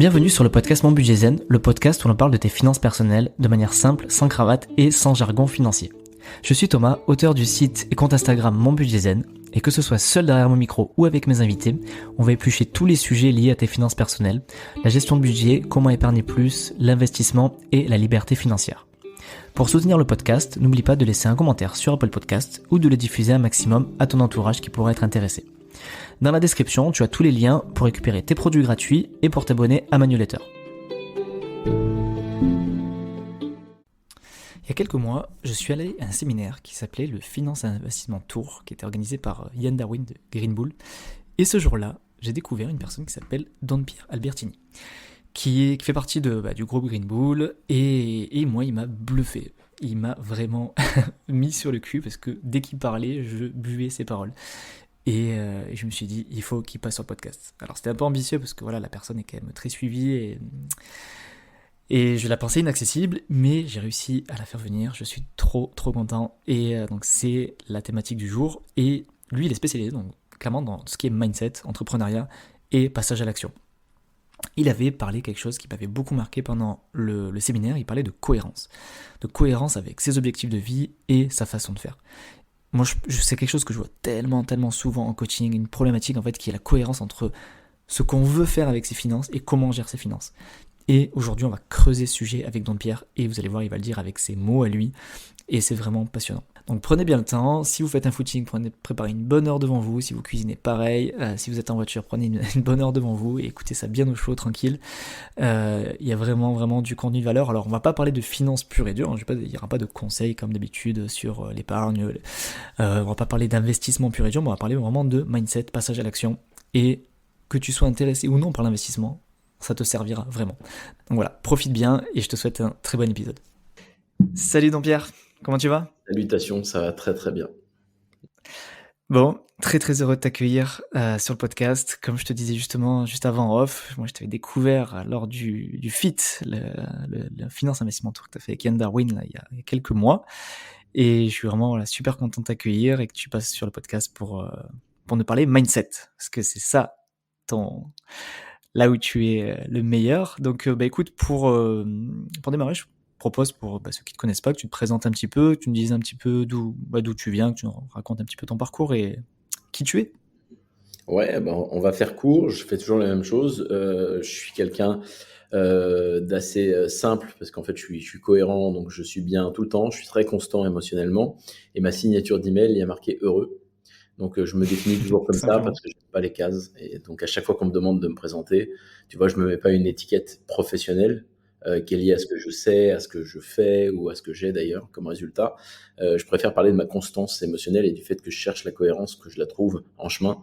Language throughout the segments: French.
Bienvenue sur le podcast Mon Budget Zen, le podcast où l'on parle de tes finances personnelles de manière simple, sans cravate et sans jargon financier. Je suis Thomas, auteur du site et compte Instagram Mon Budget Zen, et que ce soit seul derrière mon micro ou avec mes invités, on va éplucher tous les sujets liés à tes finances personnelles, la gestion de budget, comment épargner plus, l'investissement et la liberté financière. Pour soutenir le podcast, n'oublie pas de laisser un commentaire sur Apple Podcast ou de le diffuser un maximum à ton entourage qui pourrait être intéressé. Dans la description, tu as tous les liens pour récupérer tes produits gratuits et pour t'abonner à ma newsletter. Il y a quelques mois, je suis allé à un séminaire qui s'appelait le Finance et Investissement Tour, qui était organisé par Ian Darwin de Green Bull. Et ce jour-là, j'ai découvert une personne qui s'appelle Don Pierre Albertini, qui fait partie du groupe Green Bull, et moi, il m'a bluffé. Il m'a vraiment mis sur le cul parce que dès qu'il parlait, je buvais ses paroles. Et je me suis dit, il faut qu'il passe sur le podcast. Alors c'était un peu ambitieux parce que voilà, la personne est quand même très suivie et je la pensais inaccessible, mais j'ai réussi à la faire venir. Je suis trop content. Et donc c'est la thématique du jour. Et lui, il est spécialisé donc clairement dans tout ce qui est mindset, entrepreneuriat et passage à l'action. Il avait parlé quelque chose qui m'avait beaucoup marqué pendant le séminaire. Il parlait de cohérence avec ses objectifs de vie et sa façon de faire. Moi, c'est quelque chose que je vois tellement souvent en coaching, une problématique en fait qui est la cohérence entre ce qu'on veut faire avec ses finances et comment on gère ses finances. Et aujourd'hui, on va creuser ce sujet avec Don Pierre et vous allez voir, il va le dire avec ses mots à lui et c'est vraiment passionnant. Donc prenez bien le temps, si vous faites un footing, préparez une bonne heure devant vous, si vous cuisinez pareil, si vous êtes en voiture, prenez une bonne heure devant vous et écoutez ça bien au chaud, tranquille. Il y a vraiment du contenu de valeur. Alors on va pas parler de finances pures et dures, il n'y aura pas de conseils comme d'habitude sur l'épargne, on va pas parler d'investissement pur et dur, mais on va parler vraiment de mindset, passage à l'action, et que tu sois intéressé ou non par l'investissement, ça te servira vraiment. Donc voilà, profite bien et je te souhaite un très bon épisode. Salut Don Pierre, comment tu vas ? Salutations, ça va très bien. Bon, très heureux de t'accueillir sur le podcast. Comme je te disais justement juste avant en off, moi je t'avais découvert lors du FIT, le Finance Investissement Tour que tu as fait avec Ian Darwin là, il y a quelques mois. Et je suis vraiment super content de t'accueillir et que tu passes sur le podcast pour nous parler mindset. Parce que c'est ça, là où tu es le meilleur. Donc écoute, pour démarrer, je propose pour ceux qui ne te connaissent pas, que tu te présentes un petit peu, que tu me dises un petit peu d'où tu viens, que tu nous racontes un petit peu ton parcours et qui tu es. Ouais, on va faire court, je fais toujours la même chose. Je suis quelqu'un d'assez simple parce qu'en fait je suis cohérent, donc je suis bien tout le temps, je suis très constant émotionnellement et ma signature d'email, il y a marqué heureux. Donc je me définis toujours comme ça Simplement. parce que je n'aime pas les cases. Et donc à chaque fois qu'on me demande de me présenter, tu vois, je me mets pas une étiquette professionnelle qui est liée à ce que je sais, à ce que je fais ou à ce que j'ai d'ailleurs comme résultat. Je préfère parler de ma constance émotionnelle et du fait que je cherche la cohérence, que je la trouve en chemin.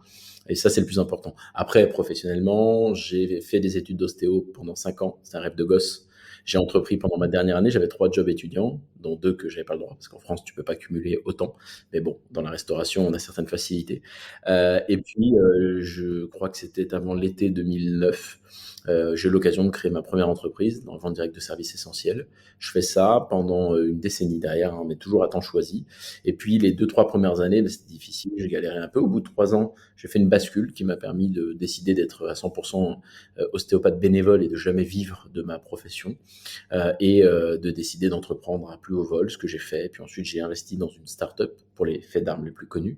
Et ça, c'est le plus important. Après, professionnellement, j'ai fait des études d'ostéo pendant 5 ans. C'est un rêve de gosse. J'ai entrepris pendant ma dernière année, j'avais 3 jobs étudiants, dont 2 que j'avais pas le droit, parce qu'en France, tu peux pas cumuler autant. Mais bon, dans la restauration, on a certaines facilités. Et puis, je crois que c'était avant l'été 2009. J'ai eu l'occasion de créer ma première entreprise dans le vente directe de services essentiels. Je fais ça pendant une décennie derrière, hein, mais toujours à temps choisi. Et puis, les 2-3 premières années, c'était difficile, j'ai galéré un peu. Au bout de 3 ans, j'ai fait une bascule qui m'a permis de décider d'être à 100% ostéopathe bénévole et de jamais vivre de ma profession. Et de décider d'entreprendre à plus haut vol, ce que j'ai fait. Et puis ensuite, j'ai investi dans une start-up pour les faits d'armes les plus connus,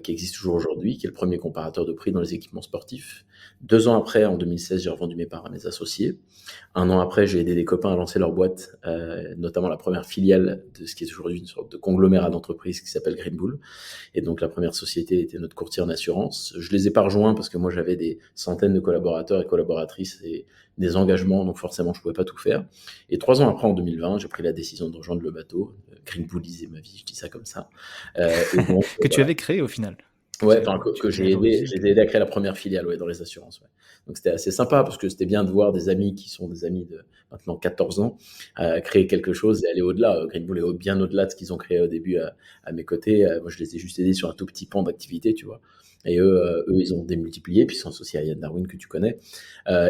qui existe toujours aujourd'hui, qui est le premier comparateur de prix dans les équipements sportifs. 2 ans après, en 2016, j'ai revendu mes parts à mes associés. 1 an après, j'ai aidé des copains à lancer leur boîte, notamment la première filiale de ce qui est aujourd'hui une sorte de conglomérat d'entreprise qui s'appelle Green Bull. Et donc la première société était notre courtier en assurance. Je les ai pas rejoints parce que moi j'avais des centaines de collaborateurs et collaboratrices et des engagements, donc forcément je pouvais pas tout faire. Et 3 ans après, en 2020, j'ai pris la décision de rejoindre le bateau. Green Bullisait ma vie, je dis ça comme ça. Et donc Que tu voilà. avais créé au final. Ouais, enfin, Tu que as créé à j'ai aidé, l'origine. j'ai aidé à créer la première filiale, ouais, dans les assurances, ouais. Donc c'était assez sympa parce que c'était bien de voir des amis qui sont des amis de maintenant 14 ans créer quelque chose et aller au-delà. Green Bull est bien au-delà de ce qu'ils ont créé au début à mes côtés. Moi, je les ai juste aidés sur un tout petit pan d'activité, tu vois. Et eux, ils ont démultiplié, puis ils sont associés à Ian Darwin que tu connais.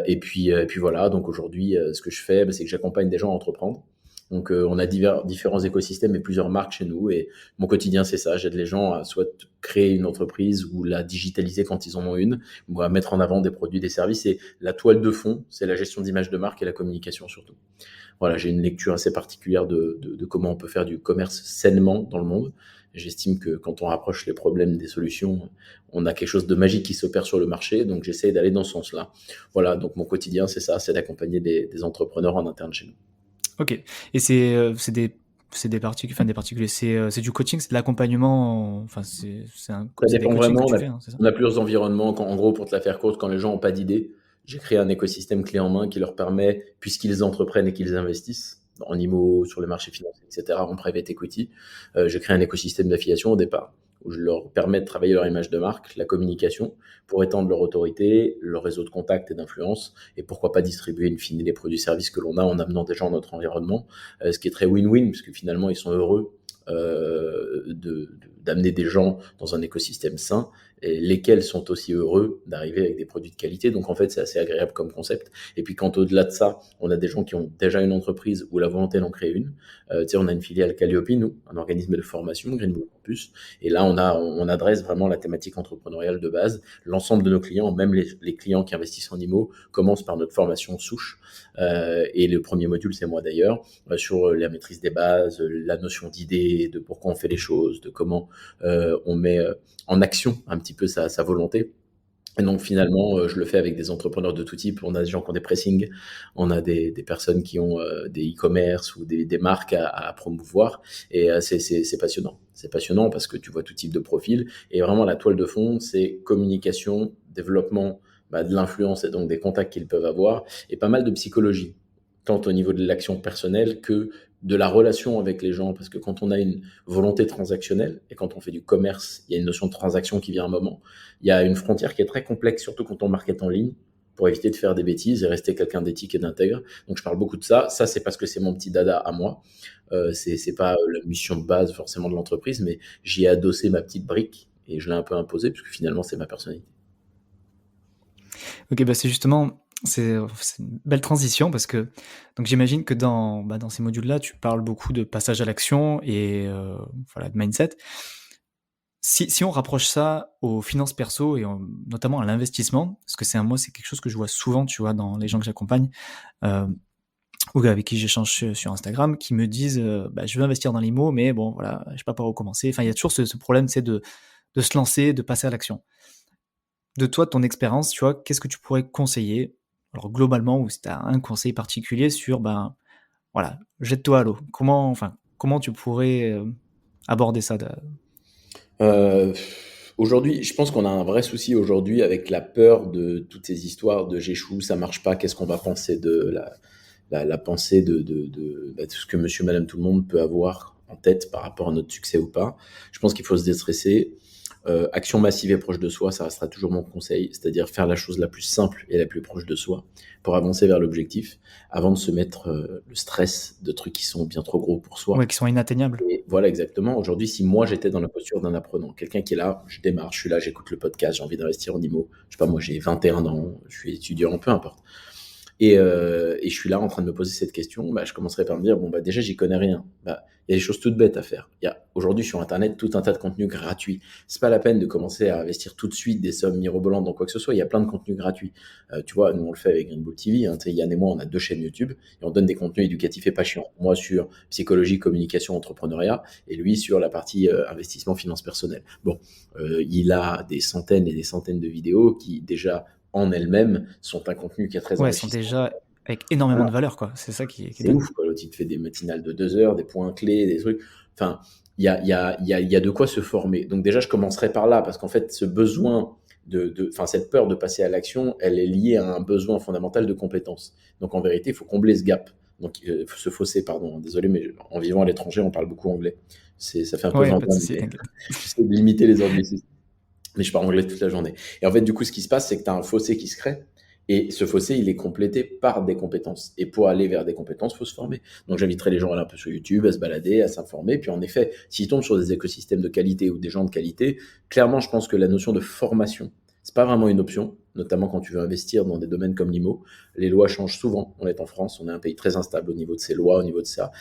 Et puis voilà. Donc aujourd'hui, ce que je fais, c'est que j'accompagne des gens à entreprendre. Donc, on a différents écosystèmes et plusieurs marques chez nous. Et mon quotidien, c'est ça. J'aide les gens à soit créer une entreprise ou la digitaliser quand ils en ont une, ou à mettre en avant des produits, des services. Et la toile de fond, c'est la gestion d'image de marque et la communication surtout. Voilà, j'ai une lecture assez particulière de comment on peut faire du commerce sainement dans le monde. J'estime que quand on rapproche les problèmes des solutions, on a quelque chose de magique qui s'opère sur le marché. Donc, j'essaie d'aller dans ce sens-là. Voilà, donc mon quotidien, c'est ça, c'est d'accompagner des entrepreneurs en interne chez nous. Ok. Et c'est des particuliers. C'est du coaching, c'est de l'accompagnement. Enfin, Ça c'est des dépend coachings que vraiment. tu fais, hein, c'est ça? On a plusieurs environnements. En gros, pour te la faire courte, quand les gens n'ont pas d'idée, j'ai créé un écosystème clé en main qui leur permet, puisqu'ils entreprennent et qu'ils investissent en IMO, sur les marchés financiers, etc., en private equity, j'ai créé un écosystème d'affiliation au départ, où je leur permets de travailler leur image de marque, la communication, pour étendre leur autorité, leur réseau de contacts et d'influence, et pourquoi pas distribuer in fine les produits et services que l'on a en amenant des gens dans notre environnement, ce qui est très win-win, puisque finalement, ils sont heureux d'amener des gens dans un écosystème sain, et lesquels sont aussi heureux d'arriver avec des produits de qualité. Donc en fait, c'est assez agréable comme concept. Et puis quand au-delà de ça, on a des gens qui ont déjà une entreprise ou la volonté d'en créer une. Tu sais, on a une filiale Calliope, nous, un organisme de formation, Green Bull Campus. Et là, on adresse vraiment la thématique entrepreneuriale de base. L'ensemble de nos clients, même les clients qui investissent en IMO, commencent par notre formation souche. Et le premier module, c'est moi d'ailleurs, sur la maîtrise des bases, la notion d'idée, de pourquoi on fait les choses, de comment on met en action un petit peu sa volonté. Et donc finalement, je le fais avec des entrepreneurs de tout type. On a des gens qui ont des pressings, on a des personnes qui ont des e-commerce ou des marques à promouvoir. Et c'est passionnant. C'est passionnant parce que tu vois tout type de profil. Et vraiment, la toile de fond, c'est communication, développement de l'influence et donc des contacts qu'ils peuvent avoir, et pas mal de psychologie, tant au niveau de l'action personnelle que de la relation avec les gens, parce que quand on a une volonté transactionnelle, et quand on fait du commerce, il y a une notion de transaction qui vient à un moment, il y a une frontière qui est très complexe, surtout quand on market en ligne, pour éviter de faire des bêtises et rester quelqu'un d'éthique et d'intègre. Donc je parle beaucoup de ça. Ça, c'est parce que c'est mon petit dada à moi. C'est pas la mission de base forcément de l'entreprise, mais j'y ai adossé ma petite brique et je l'ai un peu imposée, parce que finalement, c'est ma personnalité. Ok, bah c'est justement, c'est une belle transition parce que donc j'imagine que dans ces modules-là, tu parles beaucoup de passage à l'action et voilà, de mindset. Si on rapproche ça aux finances perso et notamment à l'investissement, parce que moi, c'est quelque chose que je vois souvent, tu vois, dans les gens que j'accompagne euh, ou avec qui j'échange sur Instagram, qui me disent bah, je veux investir dans l'IMO, mais bon, voilà, je sais pas par où commencer. Enfin, il y a toujours ce problème, c'est de se lancer, de passer à l'action. De toi, de ton expérience, tu vois, qu'est-ce que tu pourrais conseiller? Alors globalement, ou si tu as un conseil particulier sur, ben voilà, jette-toi à l'eau. Comment tu pourrais aborder ça Euh, Aujourd'hui, je pense qu'on a un vrai souci aujourd'hui avec la peur de toutes ces histoires de j'échoue, ça marche pas, qu'est-ce qu'on va penser de la pensée de tout ce que monsieur, madame, tout le monde peut avoir en tête par rapport à notre succès ou pas. Je pense qu'il faut se déstresser. Action massive et proche de soi, ça restera toujours mon conseil, c'est-à-dire faire la chose la plus simple et la plus proche de soi pour avancer vers l'objectif, avant de se mettre le stress de trucs qui sont bien trop gros pour soi. Ouais, qui sont inatteignables. Et voilà, exactement. Aujourd'hui, si moi j'étais dans la posture d'un apprenant, quelqu'un qui est là, je démarre, je suis là, j'écoute le podcast, j'ai envie d'investir en IMO, je sais pas, moi j'ai 21 ans, je suis étudiant, peu importe. Et je suis là en train de me poser cette question, bah, je commencerai par me dire, bon, bah, déjà, j'y connais rien. Bah, il y a des choses toutes bêtes à faire. Il y a aujourd'hui sur Internet tout un tas de contenus gratuits. C'est pas la peine de commencer à investir tout de suite des sommes mirobolantes dans quoi que ce soit. Il y a plein de contenus gratuits. Tu vois, nous, on le fait avec Green Bull TV. Hein, Yann et moi, on a 2 chaînes YouTube et on donne des contenus éducatifs et pas chiants. Moi, sur psychologie, communication, entrepreneuriat, et lui, sur la partie investissement, finance personnelle. Bon, il a des centaines et des centaines de vidéos qui, déjà, en elles-mêmes, sont un contenu qui est très Ouais, elles sont enrichissant. déjà avec énormément Voilà. de valeur, quoi. C'est ça qui est C'est dingue. ouf, quoi. L'autre, il te fait des matinales de 2 heures, des points clés, des trucs. Enfin, il y a de quoi se former. Donc déjà, je commencerai par là, parce qu'en fait, ce besoin enfin, cette peur de passer à l'action, elle est liée à un besoin fondamental de compétence. Donc en vérité, il faut combler ce gap. Donc ce fossé, pardon. Désolé, mais en vivant à l'étranger, on parle beaucoup anglais. Ça fait un peu Ouais, pas de vendeur, souci, mais t'inquiète. j'essaie de limiter les anglicismes. Mais je parle anglais toute la journée. Et en fait, du coup, ce qui se passe, c'est que tu as un fossé qui se crée. Et ce fossé, il est complété par des compétences. Et pour aller vers des compétences, il faut se former. Donc j'inviterai les gens à aller un peu sur YouTube, à se balader, à s'informer. Puis en effet, s'ils tombent sur des écosystèmes de qualité ou des gens de qualité, clairement, je pense que la notion de formation C'est pas vraiment une option, notamment quand tu veux investir dans des domaines comme l'IMO. Les lois changent souvent. On est en France, on est un pays très instable au niveau de ses lois, au niveau de sa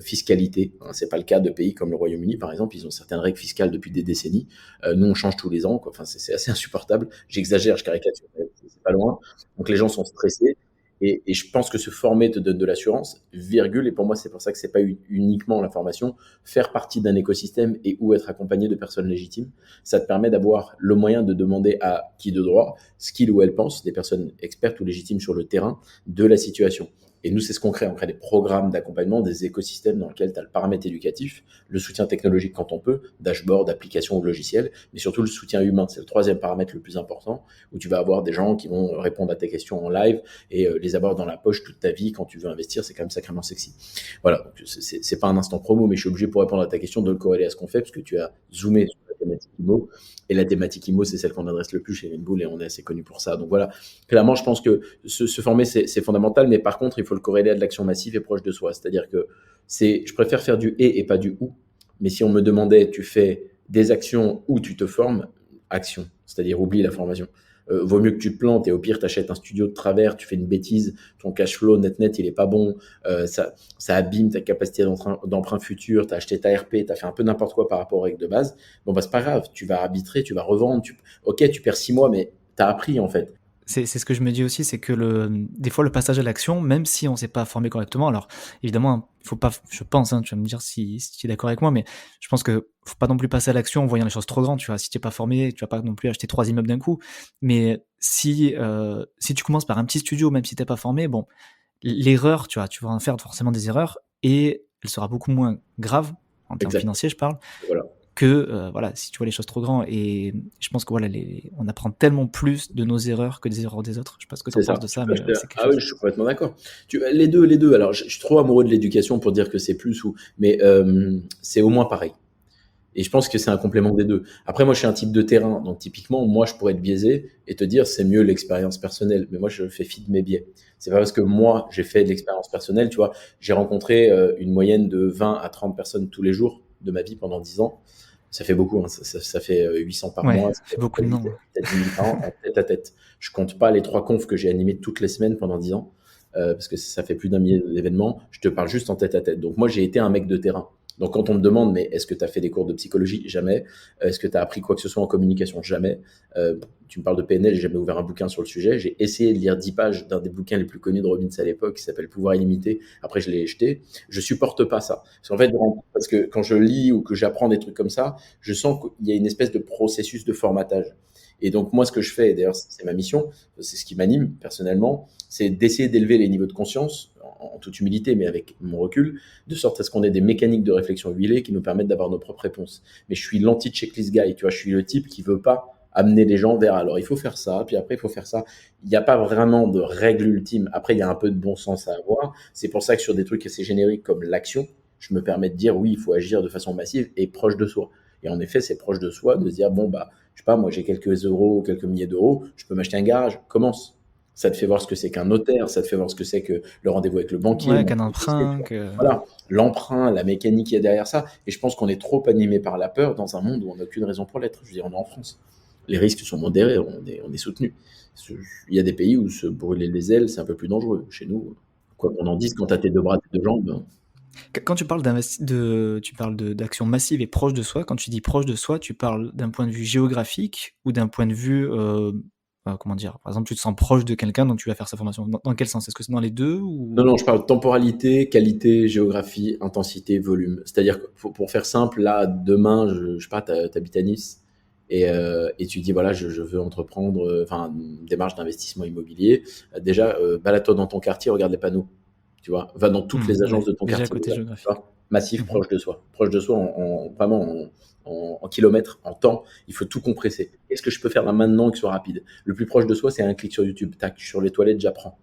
fiscalité. Hein, c'est pas le cas de pays comme le Royaume-Uni, par exemple. Ils ont certaines règles fiscales depuis des décennies. Nous, on change tous les ans, quoi. Enfin, c'est assez insupportable. J'exagère, je caricature, mais c'est pas loin. Donc les gens sont stressés. Et je pense que se former te donne de l'assurance, virgule, et pour moi c'est pour ça que c'est pas uniquement l'information, faire partie d'un écosystème et ou être accompagné de personnes légitimes, ça te permet d'avoir le moyen de demander à qui de droit ce qu'il ou elle pense, des personnes expertes ou légitimes sur le terrain, de la situation. Et nous, c'est ce qu'on crée. On crée des programmes d'accompagnement, des écosystèmes dans lesquels tu as le paramètre éducatif, le soutien technologique quand on peut, dashboard, applications ou logiciels, mais surtout le soutien humain. C'est le troisième paramètre le plus important, où tu vas avoir des gens qui vont répondre à tes questions en live et les avoir dans la poche toute ta vie quand tu veux investir. C'est quand même sacrément sexy. Voilà, donc c'est pas un instant promo, mais je suis obligé pour répondre à ta question de le corréler à ce qu'on fait, parce que tu as zoomé sur la thématique IMO. Et la thématique IMO, c'est celle qu'on adresse le plus chez Greenbull et on est assez connu pour ça. Donc voilà, clairement, je pense que se former, c'est fondamental, mais par contre, il faut le corréler à de l'action massive et proche de soi. C'est-à-dire que je préfère faire du et pas du ou. Mais si on me demandait, tu fais des actions ou tu te formes, action. C'est-à-dire oublie la formation. Vaut mieux que tu te plantes et au pire, tu achètes un studio de travers, tu fais une bêtise, ton cash flow net, il est pas bon, ça abîme ta capacité d'emprunt futur, tu as acheté ta RP, tu as fait un peu n'importe quoi par rapport aux règles de base. Bon, bah, c'est pas grave, tu vas arbitrer, tu vas revendre, ok, tu perds 6 mois, mais tu as appris en fait. C'est ce que je me dis aussi, c'est que des fois le passage à l'action, même si on ne s'est pas formé correctement, alors évidemment, il faut pas, je pense, hein, tu vas me dire si tu es d'accord avec moi, mais je pense que faut pas non plus passer à l'action en voyant les choses trop grandes, tu vois. Si tu n'es pas formé, tu vas pas non plus acheter 3 immeubles d'un coup. Mais si tu commences par un petit studio, même si tu n'es pas formé, bon, l'erreur, tu vas en faire forcément des erreurs et elle sera beaucoup moins grave en termes Exact. financiers, je parle, Voilà. que voilà, si tu vois les choses trop grands. Et je pense que voilà, on apprend tellement plus de nos erreurs que des erreurs des autres. Je sais pas ce que tu en C'est penses ça. de Tu ça, peux mais acheter. c'est quelque Ah oui, chose. je suis complètement d'accord. Les deux, les deux. Alors, je suis trop amoureux de l'éducation pour dire que c'est plus ou, mais c'est au moins pareil. Et je pense que c'est un complément des deux. Après, moi, je suis un type de terrain. Donc, typiquement, moi, je pourrais être biaisé et te dire, c'est mieux l'expérience personnelle. Mais moi, je fais fi de mes biais. C'est pas parce que moi, j'ai fait de l'expérience personnelle, tu vois. J'ai rencontré une moyenne de 20 à 30 personnes tous les jours de ma vie pendant 10 ans. Ça fait beaucoup, hein. Ça fait 800 par Ouais, mois. ça fait beaucoup de noms. Peut-être 10 000 par an en tête à tête. Je compte pas les 3 confs que j'ai animés toutes les semaines pendant 10 ans. Parce que ça fait plus d'un millier d'événements. Je te parle juste en tête à tête. Donc, moi, j'ai été un mec de terrain. Donc, quand on me demande, mais est-ce que tu as fait des cours de psychologie? Jamais. Est-ce que tu as appris quoi que ce soit en communication? Jamais. Tu me parles de PNL, j'ai jamais ouvert un bouquin sur le sujet. J'ai essayé de lire 10 pages d'un des bouquins les plus connus de Robbins à l'époque, qui s'appelle Pouvoir illimité. Après, je l'ai jeté. Je supporte pas ça. Parce qu'en fait, parce que quand je lis ou que j'apprends des trucs comme ça, je sens qu'il y a une espèce de processus de formatage. Et donc, moi, ce que je fais, et d'ailleurs, c'est ma mission, c'est ce qui m'anime personnellement, c'est d'essayer d'élever les niveaux de conscience, en toute humilité, mais avec mon recul, de sorte à ce qu'on ait des mécaniques de réflexion huilées qui nous permettent d'avoir nos propres réponses. Mais je suis l'anti-checklist guy, tu vois, je suis le type qui veut pas amener les gens vers, alors il faut faire ça, puis après il faut faire ça. Il n'y a pas vraiment de règle ultime. Après, il y a un peu de bon sens à avoir. C'est pour ça que sur des trucs assez génériques comme l'action, je me permets de dire oui, il faut agir de façon massive et proche de soi. Et en effet, c'est proche de soi de se dire, bon, bah, je sais pas, moi j'ai quelques euros, quelques milliers d'euros, je peux m'acheter un garage, commence. Ça te fait voir ce que c'est qu'un notaire, ça te fait voir ce que c'est que le rendez-vous avec le banquier, Ouais, monter qu'un le dossier, tu emprunt, vois. que. Voilà, l'emprunt, la mécanique qu'il y a derrière ça. Et je pense qu'on est trop animé par la peur dans un monde où on n'a aucune raison pour l'être. Je veux dire, on est en France. Les risques sont modérés, on est soutenu. Il y a des pays où se brûler les ailes, c'est un peu plus dangereux. Chez nous, quoi qu'on en dise, quand tu as tes deux bras, tes deux jambes, Quand tu parles tu parles d'action massive et proche de soi, quand tu dis proche de soi, tu parles d'un point de vue géographique ou d'un point de vue, comment dire? Par exemple, tu te sens proche de quelqu'un, donc tu vas faire sa formation. Dans quel sens? Est-ce que c'est dans les 2 non, ou? non, je parle temporalité, qualité, géographie, intensité, volume. C'est-à-dire que pour faire simple, là, demain, je sais pas, t'habites à Nice et tu dis, voilà, je veux entreprendre enfin, une démarche d'investissement immobilier. Déjà, balade-toi dans ton quartier, regarde les panneaux. Tu vois, va dans toutes les agences Ouais, de ton déjà quartier. côté Tu géographique. vois, massif, Mmh. proche de soi vraiment en kilomètres, en temps. Il faut tout compresser. Qu'est-ce que je peux faire là maintenant qui soit rapide? Le plus proche de soi, c'est un clic sur YouTube. Tac, je suis sur les toilettes, j'apprends.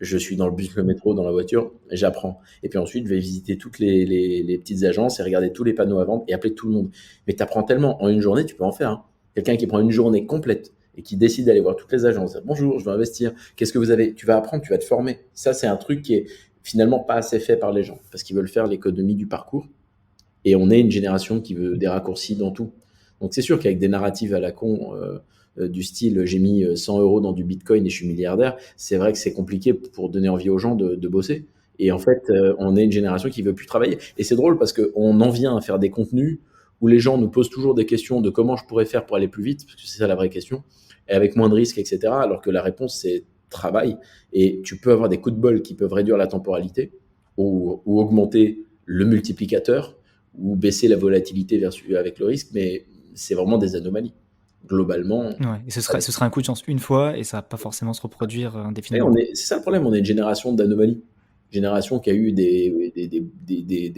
Je suis dans le bus, le métro, dans la voiture, j'apprends. Et puis ensuite, je vais visiter toutes les petites agences et regarder tous les panneaux à vendre et appeler tout le monde. Mais tu apprends tellement. En une journée, tu peux en faire. Hein. Quelqu'un qui prend une journée complète et qui décide d'aller voir toutes les agences. Bonjour, je veux investir. Qu'est-ce que vous avez? Tu vas apprendre, tu vas te former. Ça, c'est un truc qui est finalement pas assez fait par les gens parce qu'ils veulent faire l'économie du parcours. Et on est une génération qui veut des raccourcis dans tout. Donc c'est sûr qu'avec des narratives à la con, du style j'ai mis 100 euros dans du bitcoin et je suis milliardaire, c'est vrai que c'est compliqué pour donner envie aux gens de bosser. Et en fait, on est une génération qui veut plus travailler. Et c'est drôle parce qu'on en vient à faire des contenus où les gens nous posent toujours des questions de comment je pourrais faire pour aller plus vite, parce que c'est ça la vraie question, et avec moins de risques, etc. Alors que la réponse, c'est travail. Et tu peux avoir des coups de bol qui peuvent réduire la temporalité ou augmenter le multiplicateur ou baisser la volatilité avec le risque, mais c'est vraiment des anomalies. Globalement, Ouais, et ce sera un coup de chance une fois et ça va pas forcément se reproduire et indéfiniment, quoi. c'est ça le problème, on est une génération d'anomalies. Génération qui a eu des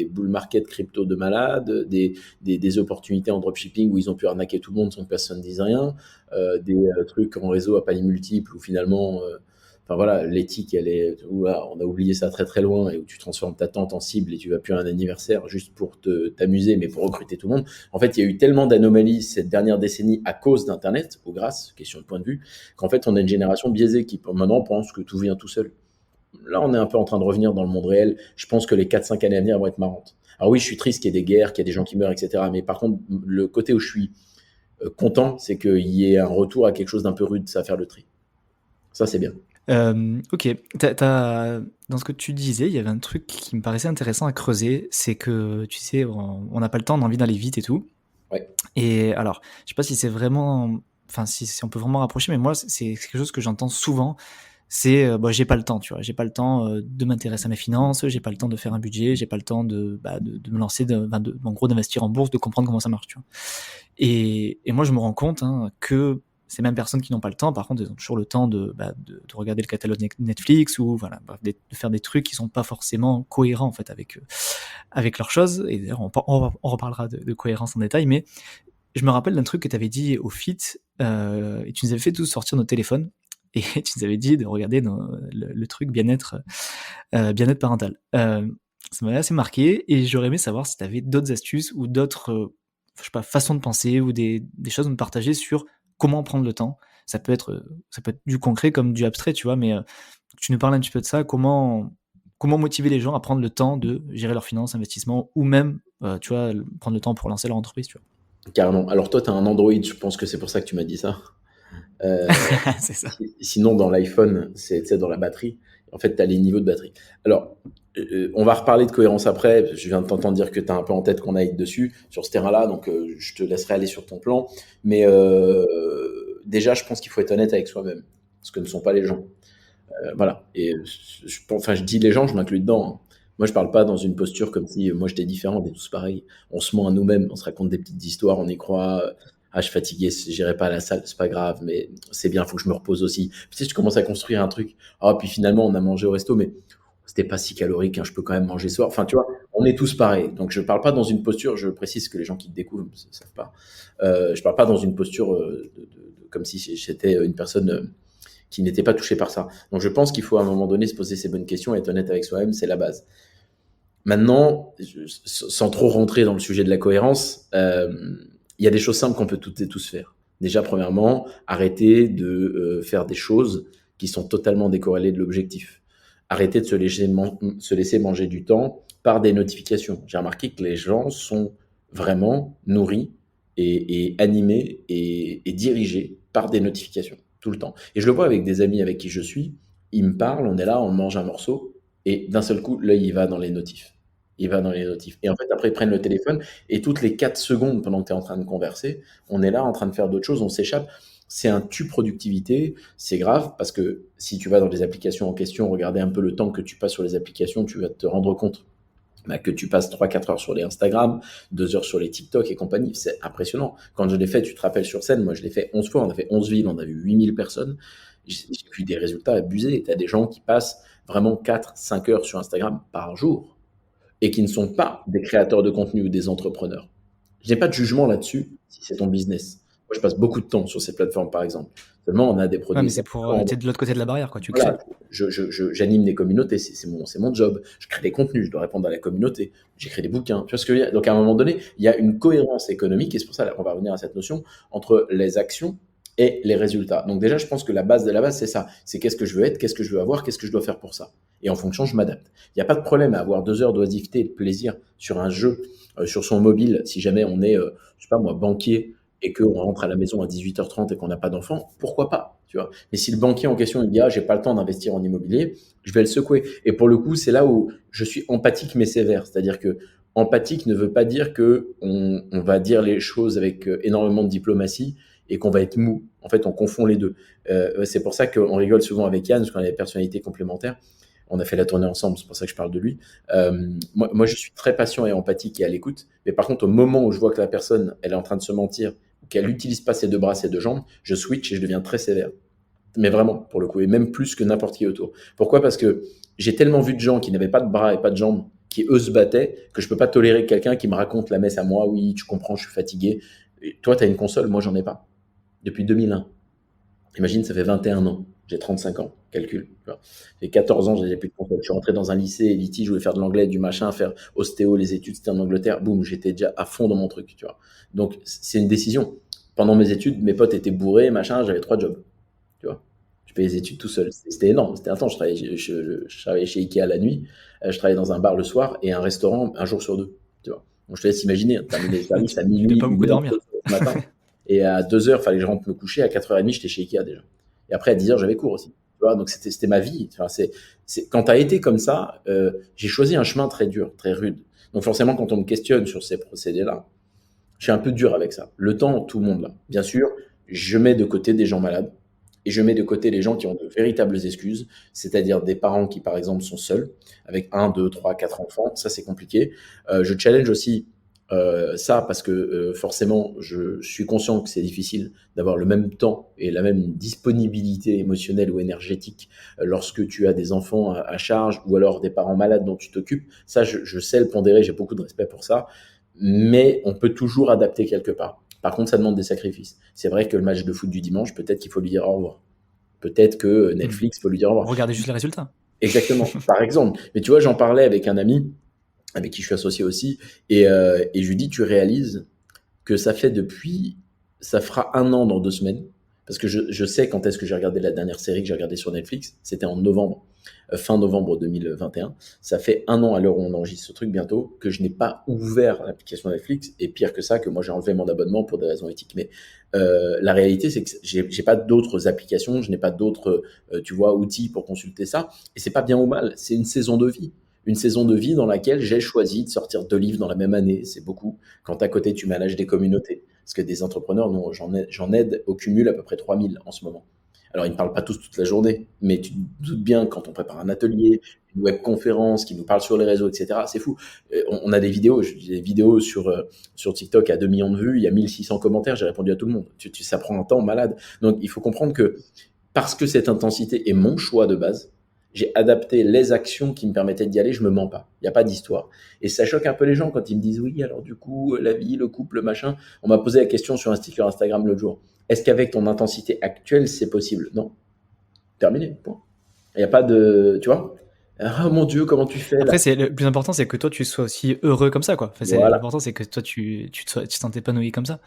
bull market crypto de malades, des opportunités en dropshipping où ils ont pu arnaquer tout le monde sans que personne ne dise rien, des trucs en réseau à paliers multiples où finalement, enfin voilà, l'éthique, elle est, on a oublié ça très très loin et où tu transformes ta tante en cible et tu vas plus à un anniversaire juste pour t'amuser, mais pour recruter tout le monde. En fait, il y a eu tellement d'anomalies cette dernière décennie à cause d'Internet, ou grâce, question de point de vue, qu'en fait, on a une génération biaisée qui maintenant pense que tout vient tout seul. Là, on est un peu en train de revenir dans le monde réel. Je pense que les 4-5 années à venir vont être marrantes. Alors oui, je suis triste qu'il y ait des guerres, qu'il y ait des gens qui meurent, etc. Mais par contre, le côté où je suis content, c'est qu'il y ait un retour à quelque chose d'un peu rude, ça va faire le tri. Ça, c'est bien. Ok, dans ce que tu disais, il y avait un truc qui me paraissait intéressant à creuser, c'est que, tu sais, on n'a pas le temps, on a envie d'aller vite et tout. Ouais. Et alors, je sais pas si c'est vraiment, enfin, si on peut vraiment rapprocher, mais moi, c'est quelque chose que j'entends souvent. C'est, j'ai pas le temps, tu vois, j'ai pas le temps de m'intéresser à mes finances, j'ai pas le temps de faire un budget, j'ai pas le temps de me lancer, en gros, d'investir en bourse, de comprendre comment ça marche, tu vois. Et moi, je me rends compte que ces mêmes personnes qui n'ont pas le temps, par contre, elles ont toujours le temps de regarder le catalogue Netflix ou voilà, de faire des trucs qui sont pas forcément cohérents en fait avec leurs choses. Et d'ailleurs, on reparlera de cohérence en détail, mais je me rappelle d'un truc que tu avais dit au FIT, et tu nous avais fait tous sortir nos téléphones, et tu nous avais dit de regarder le truc bien-être parental. Ça m'avait assez marqué, et j'aurais aimé savoir si tu avais d'autres astuces ou d'autres je sais pas, façons de penser ou des choses à me partager sur comment prendre le temps. Ça peut être du concret comme du abstrait, tu vois, mais tu nous parles un petit peu de ça, comment motiver les gens à prendre le temps de gérer leurs finances, investissements, ou même, tu vois, prendre le temps pour lancer leur entreprise, tu Carrément. Alors toi, tu as un Android, je pense que c'est pour ça que tu m'as dit ça. Euh, vois. C'est ça. Sinon, dans l'iPhone, c'est dans la batterie. En fait, tu as les niveaux de batterie. Alors, on va reparler de cohérence après. Je viens de t'entendre dire que tu as un peu en tête qu'on aille dessus, sur ce terrain-là. Donc, je te laisserai aller sur ton plan. Mais déjà, je pense qu'il faut être honnête avec soi-même. Ce que ne sont pas les gens. Voilà. Et je dis les gens, je m'inclus dedans, hein. Moi, je parle pas dans une posture comme si moi j'étais différent, on est tous pareils. On se ment à nous-mêmes, on se raconte des petites histoires, on y croit. Ah, je suis fatigué, j'irai pas à la salle, c'est pas grave, mais c'est bien, faut que je me repose aussi. Puis tu sais, tu commences à construire un truc. Ah, puis finalement, on a mangé au resto, mais c'était pas si calorique, hein, je peux quand même manger ce soir. Enfin, tu vois, on est tous pareils. Donc, je parle pas dans une posture, je précise que les gens qui te découvrent ne savent pas. Je parle pas dans une posture comme si j'étais une personne qui n'était pas touchée par ça. Donc, je pense qu'il faut à un moment donné se poser ces bonnes questions et être honnête avec soi-même, c'est la base. Maintenant, sans trop rentrer dans le sujet de la cohérence, il y a des choses simples qu'on peut toutes et tous faire. Déjà, premièrement, arrêter de faire des choses qui sont totalement décorrélées de l'objectif. Arrêter de se laisser manger du temps par des notifications. J'ai remarqué que les gens sont vraiment nourris et animés et dirigés par des notifications tout le temps. Et je le vois avec des amis avec qui je suis, ils me parlent, on est là, on mange un morceau, et d'un seul coup, l'œil, il va dans les notifs. Il va dans les notifs. Et en fait, après, ils prennent le téléphone et toutes les 4 secondes pendant que tu es en train de converser, on est là en train de faire d'autres choses, on s'échappe. C'est un tue productivité, c'est grave parce que si tu vas dans les applications en question, regarder un peu le temps que tu passes sur les applications, tu vas te rendre compte que tu passes 3-4 heures sur les Instagram, 2 heures sur les TikTok et compagnie. C'est impressionnant. Quand je l'ai fait, tu te rappelles sur scène, moi je l'ai fait 11 fois, on a fait 11 villes, on a vu 8000 personnes. J'ai vu des résultats abusés. Tu as des gens qui passent vraiment 4-5 heures sur Instagram par jour et qui ne sont pas des créateurs de contenu ou des entrepreneurs. Je n'ai pas de jugement là-dessus si c'est ton business. Moi, je passe beaucoup de temps sur ces plateformes, par exemple. Seulement, on a des Ouais, produits. mais c'est pour, t'es de l'autre côté de la barrière, quoi. Tu crées. Voilà, j'anime des communautés, c'est mon job. Je crée des contenus, je dois répondre à la communauté. J'écris des bouquins. Tu vois ce que je veux dire? Donc, à un moment donné, il y a une cohérence économique, et c'est pour ça qu'on va revenir à cette notion, entre les actions et les résultats. Donc, déjà, je pense que la base de la base, c'est ça. C'est qu'est-ce que je veux être, qu'est-ce que je veux avoir, qu'est-ce que je dois faire pour ça. Et en fonction, je m'adapte. Il n'y a pas de problème à avoir 2 heures d'oisiveté et de plaisir sur un jeu, sur son mobile, si jamais on est, je sais pas moi, banquier et qu'on rentre à la maison à 18h30 et qu'on n'a pas d'enfant, pourquoi pas, tu vois? Mais si le banquier en question, il me dit: «Ah, j'ai pas le temps d'investir en immobilier», je vais le secouer. Et pour le coup, c'est là où je suis empathique mais sévère. C'est-à-dire que empathique ne veut pas dire que on va dire les choses avec énormément de diplomatie et qu'on va être mou. En fait, on confond les deux. C'est pour ça qu'on rigole souvent avec Yann, parce qu'on a des personnalités complémentaires. On a fait la tournée ensemble, c'est pour ça que je parle de lui. Moi, je suis très patient et empathique et à l'écoute. Mais par contre, au moment où je vois que la personne, elle est en train de se mentir, qu'elle n'utilise pas ses deux bras, ses deux jambes, je switch et je deviens très sévère. Mais vraiment, pour le coup, et même plus que n'importe qui autour. Pourquoi? Parce que j'ai tellement vu de gens qui n'avaient pas de bras et pas de jambes, qui eux se battaient, que je peux pas tolérer quelqu'un qui me raconte la messe à moi. Oui, tu comprends, je suis fatigué. Et toi, tu as une console, moi, j'en ai pas. Depuis 2001. Imagine, ça fait 21 ans. J'ai 35 ans. Calcul. J'ai 14 ans, j'ai plus de console. Je suis rentré dans un lycée élitiste, je voulais faire de l'anglais, du machin, faire ostéo, les études, c'était en Angleterre. Boum, j'étais déjà à fond dans mon truc, tu vois. Donc, c'est une décision. Pendant mes études, mes potes étaient bourrés, machin, j'avais 3 jobs, tu vois. Je payais les études tout seul. C'était énorme, c'était intense. Je travaillais chez Ikea la nuit, je travaillais dans un bar le soir et un restaurant un jour sur deux, tu vois. Donc, je te laisse imaginer, terminer les services à Tu peux minuit, pas beaucoup 1h, dormir. le matin. Et à 2h, il fallait que je rentre me coucher. À 4h30, j'étais chez Ikea déjà. Et après, à 10h, j'avais cours aussi. Tu vois, donc c'était ma vie. Enfin, quand tu as été comme ça, j'ai choisi un chemin très dur, très rude. Donc forcément, quand on me questionne sur ces procédés-là, je suis un peu dur avec ça. Le temps, tout le monde là. Bien sûr, je mets de côté des gens malades et je mets de côté les gens qui ont de véritables excuses, c'est-à-dire des parents qui, par exemple, sont seuls avec un, deux, trois, quatre enfants. Ça, c'est compliqué. Je challenge aussi ça parce que forcément, je suis conscient que c'est difficile d'avoir le même temps et la même disponibilité émotionnelle ou énergétique lorsque tu as des enfants à charge ou alors des parents malades dont tu t'occupes. Ça, je sais le pondérer, j'ai beaucoup de respect pour ça, mais on peut toujours adapter quelque part. Par contre, ça demande des sacrifices. C'est vrai que le match de foot du dimanche, peut-être qu'il faut lui dire au revoir. Peut-être que Hmm. Netflix faut lui dire au revoir. Regardez juste les résultats. Exactement, par exemple. Mais tu vois, j'en parlais avec un ami avec qui je suis associé aussi, et je lui dis, tu réalises que ça fera 1 an dans 2 semaines, parce que je sais quand est-ce que j'ai regardé la dernière série que j'ai regardée sur Netflix, c'était en novembre, fin novembre 2021. Ça fait 1 an à l'heure où on enregistre ce truc bientôt, que je n'ai pas ouvert l'application Netflix, et pire que ça, que moi j'ai enlevé mon abonnement pour des raisons éthiques. Mais la réalité, c'est que j'ai pas d'autres applications, je n'ai pas d'autres, tu vois, outils pour consulter ça, et c'est pas bien ou mal, c'est une saison de vie. Une saison de vie dans laquelle j'ai choisi de sortir 2 livres dans la même année, c'est beaucoup. Quand à côté tu manages des communautés, parce que des entrepreneurs, non, j'en aide au cumul à peu près 3000 en ce moment. Alors ils ne parlent pas tous toute la journée, mais tu te doutes bien quand on prépare un atelier, une webconférence, qui nous parle sur les réseaux, etc. C'est fou. On a des vidéos, sur TikTok à 2 millions de vues, il y a 1600 commentaires, j'ai répondu à tout le monde. Ça prend un temps malade. Donc il faut comprendre que parce que cette intensité est mon choix de base, j'ai adapté les actions qui me permettaient d'y aller, je me mens pas. Il n'y a pas d'histoire. Et ça choque un peu les gens quand ils me disent oui, alors du coup, la vie, le couple, le machin. On m'a posé la question sur un sticker Instagram l'autre jour. Est-ce qu'avec ton intensité actuelle, c'est possible? Non. Terminé. Point. Il n'y a pas de. Tu vois? Ah mon Dieu, comment tu fais là? Après, le plus important, c'est que toi, tu sois aussi heureux comme ça, quoi. Enfin, Voilà. l'important, c'est que toi, tu t'en épanoui comme ça.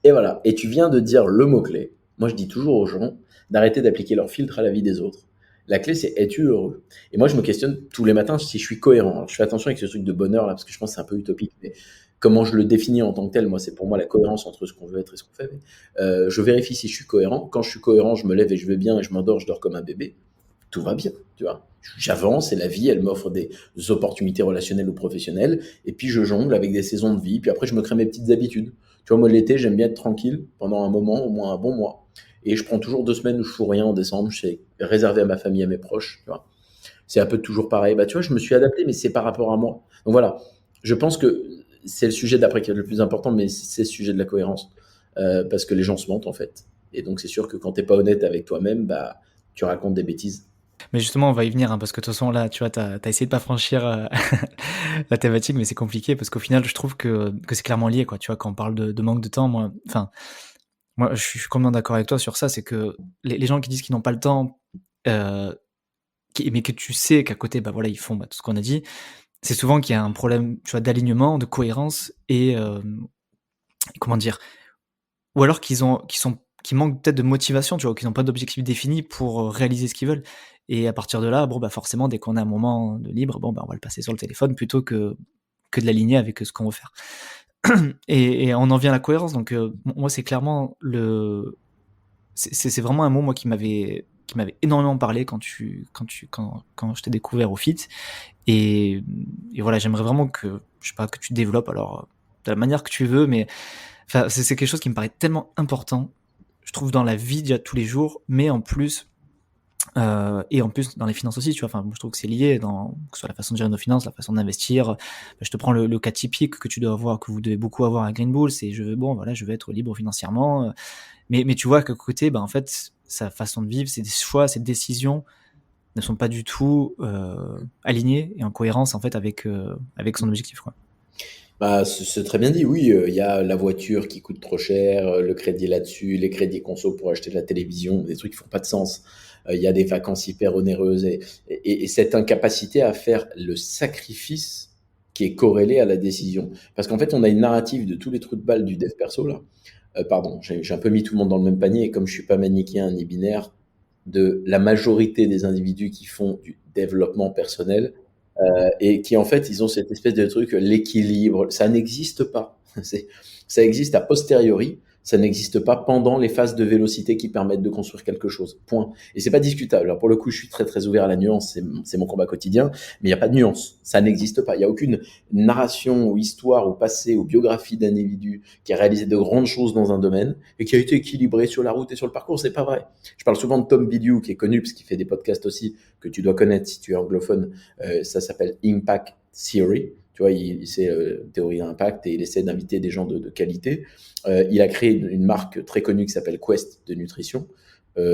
Et voilà. Et tu viens de dire le mot-clé. Moi, je dis toujours aux gens d'arrêter d'appliquer leur filtre à la vie des autres. La clé, c'est es-tu heureux? Et moi, je me questionne tous les matins si je suis cohérent. Alors, je fais attention avec ce truc de bonheur là, parce que je pense que c'est un peu utopique. Mais comment je le définis en tant que tel, moi, c'est pour moi la cohérence entre ce qu'on veut être et ce qu'on fait. Mais, je vérifie si je suis cohérent. Quand je suis cohérent, je me lève et je vais bien et je m'endors, je dors comme un bébé. Tout va bien, tu vois. J'avance et la vie, elle m'offre des opportunités relationnelles ou professionnelles. Et puis, je jongle avec des saisons de vie. Puis après, je me crée mes petites habitudes. Tu vois, moi, l'été, j'aime bien être tranquille pendant un moment, au moins un bon mois. Et je prends toujours 2 semaines où je fous rien en décembre. C'est réservé à ma famille, à mes proches. Tu vois. C'est un peu toujours pareil. Bah, tu vois, je me suis adapté, mais c'est par rapport à moi. Donc voilà, je pense que c'est le sujet d'après qui est le plus important, mais c'est le sujet de la cohérence. Parce que les gens se mentent, en fait. Et donc, c'est sûr que quand t'es pas honnête avec toi-même, bah, tu racontes des bêtises. Mais justement, on va y venir, hein, parce que de toute façon, là, tu vois, t'as essayé de pas franchir la thématique, mais c'est compliqué, parce qu'au final, je trouve que c'est clairement lié, quoi. Tu vois, quand on parle de manque de temps, moi, je suis complètement d'accord avec toi sur ça, c'est que les gens qui disent qu'ils n'ont pas le temps, euh, mais que tu sais qu'à côté, bah voilà, ils font tout ce qu'on a dit, c'est souvent qu'il y a un problème, tu vois, d'alignement, de cohérence et comment dire, ou alors qu'ils manquent peut-être de motivation, tu vois, ou qu'ils n'ont pas d'objectif défini pour réaliser ce qu'ils veulent. Et à partir de là, bon, bah forcément, dès qu'on a un moment de libre, bon, bah on va le passer sur le téléphone plutôt que de l'aligner avec ce qu'on veut faire. Et on en vient à la cohérence. Donc, moi, c'est clairement c'est vraiment un mot, moi, qui m'avait énormément parlé quand je t'ai découvert au FIT. Et voilà, j'aimerais vraiment que, je sais pas, que tu développes alors de la manière que tu veux, mais enfin, c'est quelque chose qui me paraît tellement important, je trouve, dans la vie déjà de tous les jours, mais en plus, et en plus dans les finances aussi, tu vois. Enfin, moi, je trouve que c'est lié, que ce soit la façon de gérer nos finances, la façon d'investir. Je te prends le cas typique que tu dois avoir, que vous devez beaucoup avoir à Green Bull, c'est je veux être libre financièrement. Mais tu vois qu'à côté, en fait, sa façon de vivre, ses choix, ses décisions ne sont pas du tout alignées et en cohérence en fait avec son objectif, quoi. Bah, c'est très bien dit, oui, il y a la voiture qui coûte trop cher, le crédit là-dessus, les crédits conso pour acheter de la télévision, des trucs qui font pas de sens. Il y a des vacances hyper onéreuses et cette incapacité à faire le sacrifice qui est corrélé à la décision. Parce qu'en fait, on a une narrative de tous les trous de balle du dev perso là. Pardon, j'ai un peu mis tout le monde dans le même panier et comme je suis pas manichéen ni binaire, de la majorité des individus qui font du développement personnel, et qui en fait, ils ont cette espèce de truc, l'équilibre, ça n'existe pas. C'est, ça existe a posteriori, ça n'existe pas pendant les phases de vélocité qui permettent de construire quelque chose. Point. Et c'est pas discutable. Alors pour le coup, je suis très très ouvert à la nuance, c'est mon combat quotidien, mais il n'y a pas de nuance. Ça n'existe pas. Il n'y a aucune narration ou histoire ou passé ou biographie d'individu qui a réalisé de grandes choses dans un domaine et qui a été équilibré sur la route et sur le parcours. C'est pas vrai. Je parle souvent de Tom Bilyeu, qui est connu parce qu'il fait des podcasts aussi que tu dois connaître si tu es anglophone. Ça s'appelle Impact Theory. Tu vois, c'est théorie d'impact et il essaie d'inviter des gens de qualité. Il a créé une marque très connue qui s'appelle Quest de nutrition.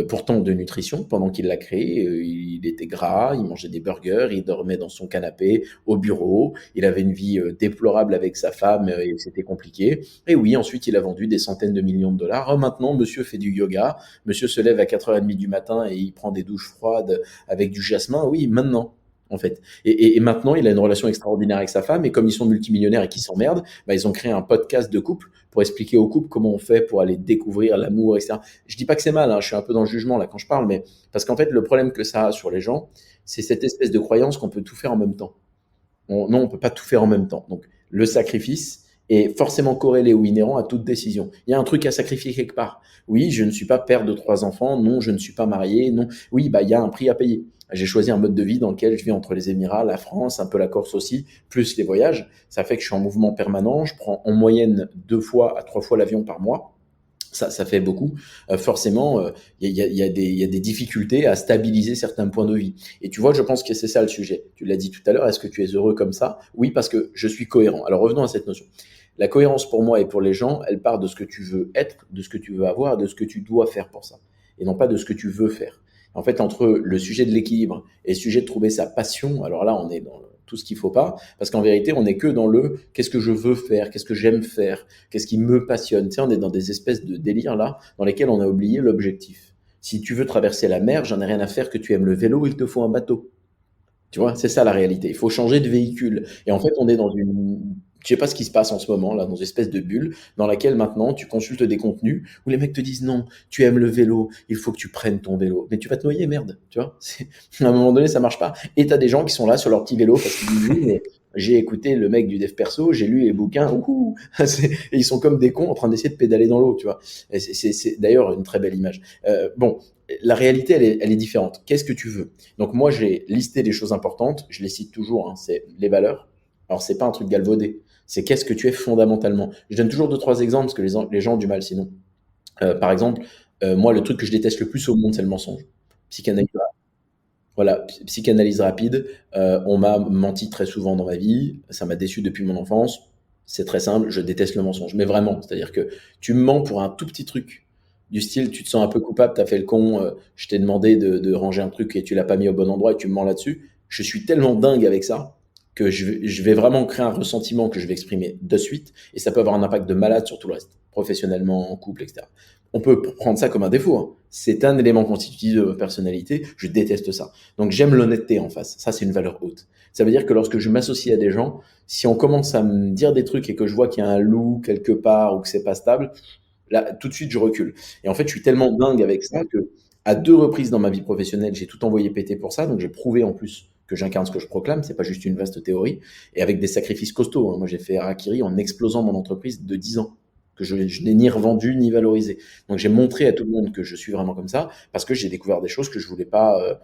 Pourtant de nutrition, pendant qu'il l'a créé, il était gras, il mangeait des burgers, il dormait dans son canapé au bureau, il avait une vie déplorable avec sa femme et c'était compliqué. Et oui, ensuite il a vendu des centaines de millions de dollars. Oh, maintenant, monsieur fait du yoga, monsieur se lève à 4h30 du matin et il prend des douches froides avec du jasmin. Oui, maintenant, en fait. Et maintenant, il a une relation extraordinaire avec sa femme, et comme ils sont multimillionnaires et qu'ils s'emmerdent, bah, ils ont créé un podcast de couple pour expliquer au couple comment on fait pour aller découvrir l'amour, etc. Je dis pas que c'est mal, hein, je suis un peu dans le jugement là quand je parle, mais parce qu'en fait, le problème que ça a sur les gens, c'est cette espèce de croyance qu'on peut tout faire en même temps. Non, on peut pas tout faire en même temps. Donc, le sacrifice est forcément corrélé ou inhérent à toute décision. Il y a un truc à sacrifier quelque part. Oui, je ne suis pas père de 3 enfants. Non, je ne suis pas marié. Non, oui, bah, il y a un prix à payer. J'ai choisi un mode de vie dans lequel je vis entre les Émirats, la France, un peu la Corse aussi, plus les voyages. Ça fait que je suis en mouvement permanent. Je prends en moyenne 2 fois à 3 fois l'avion par mois. Ça fait beaucoup. Forcément, il y a des difficultés à stabiliser certains points de vie. Et tu vois, je pense que c'est ça le sujet. Tu l'as dit tout à l'heure, est-ce que tu es heureux comme ça? Oui, parce que je suis cohérent. Alors revenons à cette notion. La cohérence pour moi et pour les gens, elle part de ce que tu veux être, de ce que tu veux avoir, de ce que tu dois faire pour ça. Et non pas de ce que tu veux faire. En fait, entre le sujet de l'équilibre et le sujet de trouver sa passion, alors là, on est dans tout ce qu'il faut pas, parce qu'en vérité, on n'est que dans le qu'est-ce que je veux faire, qu'est-ce que j'aime faire, qu'est-ce qui me passionne. Tu sais, on est dans des espèces de délires là, dans lesquels on a oublié l'objectif. Si tu veux traverser la mer, j'en ai rien à faire que tu aimes le vélo, il te faut un bateau. Tu vois, c'est ça la réalité. Il faut changer de véhicule. Et en fait, on est dans une, je sais pas ce qui se passe en ce moment là, dans une espèce de bulle dans laquelle maintenant tu consultes des contenus où les mecs te disent non, tu aimes le vélo, il faut que tu prennes ton vélo. Mais tu vas te noyer, merde. Tu vois, à un moment donné, ça marche pas. Et t'as des gens qui sont là sur leur petit vélo parce qu'ils disent oui, mais j'ai écouté le mec du dev perso, j'ai lu les bouquins, ouhou, et ils sont comme des cons en train d'essayer de pédaler dans l'eau, tu vois. Et c'est d'ailleurs une très belle image. Bon, la réalité, elle est différente. Qu'est-ce que tu veux? Donc moi, j'ai listé des choses importantes, je les cite toujours, hein, c'est les valeurs. Alors c'est pas un truc galvaudé, c'est qu'est-ce que tu es fondamentalement. Je donne toujours deux, trois exemples parce que les gens ont du mal sinon. Par exemple, moi, le truc que je déteste le plus au monde, c'est le mensonge. Psychanalyse, voilà, psychanalyse rapide. On m'a menti très souvent dans ma vie, ça m'a déçu depuis mon enfance. C'est très simple, je déteste le mensonge, mais vraiment, c'est-à-dire que tu me mens pour un tout petit truc, du style, tu te sens un peu coupable, t'as fait le con, je t'ai demandé de ranger un truc et tu l'as pas mis au bon endroit et tu me mens là-dessus. Je suis tellement dingue avec ça que je vais vraiment créer un ressentiment que je vais exprimer de suite et ça peut avoir un impact de malade sur tout le reste, professionnellement, en couple, etc. On peut prendre ça comme un défaut, hein. C'est un élément constitutif de votre personnalité, je déteste ça. Donc j'aime l'honnêteté en face, ça c'est une valeur haute. Ça veut dire que lorsque je m'associe à des gens, si on commence à me dire des trucs et que je vois qu'il y a un loup quelque part ou que c'est pas stable, là tout de suite je recule. Et en fait, je suis tellement dingue avec ça que à 2 reprises dans ma vie professionnelle, j'ai tout envoyé péter pour ça, donc j'ai prouvé en plus que j'incarne ce que je proclame, c'est pas juste une vaste théorie, et avec des sacrifices costauds. Moi, j'ai fait Harakiri en explosant mon entreprise de 10 ans, que je n'ai ni revendu ni valorisé. Donc, j'ai montré à tout le monde que je suis vraiment comme ça, parce que j'ai découvert des choses que je voulais pas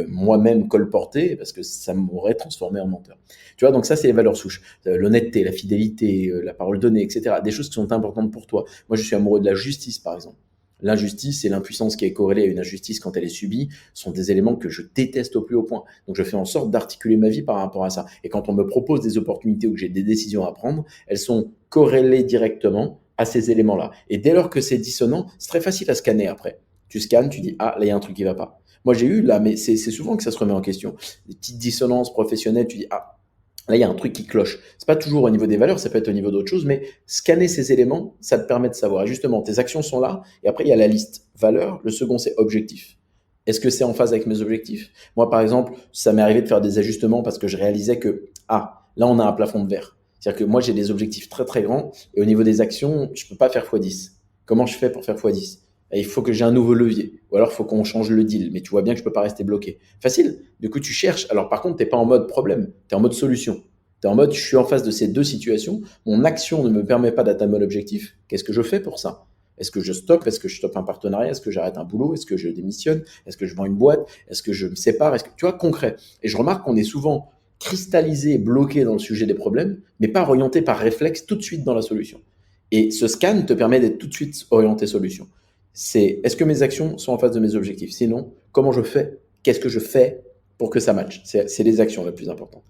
moi-même colporter, parce que ça m'aurait transformé en menteur. Tu vois, donc ça, c'est les valeurs souches. L'honnêteté, la fidélité, la parole donnée, etc. Des choses qui sont importantes pour toi. Moi, je suis amoureux de la justice, par exemple. L'injustice et l'impuissance qui est corrélée à une injustice quand elle est subie sont des éléments que je déteste au plus haut point. Donc je fais en sorte d'articuler ma vie par rapport à ça. Et quand on me propose des opportunités ou que j'ai des décisions à prendre, elles sont corrélées directement à ces éléments-là. Et dès lors que c'est dissonant, c'est très facile à scanner après. Tu scannes, tu dis, ah, là, il y a un truc qui va pas. Moi, j'ai eu là, mais c'est souvent que ça se remet en question. Des petites dissonances professionnelles, tu dis, ah, là, il y a un truc qui cloche. C'est pas toujours au niveau des valeurs, ça peut être au niveau d'autres choses, mais scanner ces éléments, ça te permet de savoir. Et justement, tes actions sont là, et après, il y a la liste valeurs. Le second, c'est objectif. Est-ce que c'est en phase avec mes objectifs? Moi, par exemple, ça m'est arrivé de faire des ajustements parce que je réalisais que, ah, là, on a un plafond de verre. C'est-à-dire que moi, j'ai des objectifs très, très grands, et au niveau des actions, je peux pas faire x10. Comment je fais pour faire x10? Il faut que j'ai un nouveau levier. Ou alors, il faut qu'on change le deal. Mais tu vois bien que je peux pas rester bloqué. Facile. Du coup, tu cherches. Alors, par contre, t'es pas en mode problème. Tu es en mode solution. Tu es en mode, je suis en face de ces deux situations. Mon action ne me permet pas d'atteindre mon objectif. Qu'est-ce que je fais pour ça? Est-ce que je stoppe? Est-ce que je stoppe un partenariat? Est-ce que j'arrête un boulot? Est-ce que je démissionne? Est-ce que je vends une boîte? Est-ce que je me sépare? Est-ce que, tu vois, concret. Et je remarque qu'on est souvent cristallisé, bloqué dans le sujet des problèmes, mais pas orienté par réflexe tout de suite dans la solution. Et ce scan te permet d'être tout de suite orienté solution. C'est est-ce que mes actions sont en face de mes objectifs? Sinon, comment je fais? Qu'est-ce que je fais pour que ça matche? C'est les actions les plus importantes.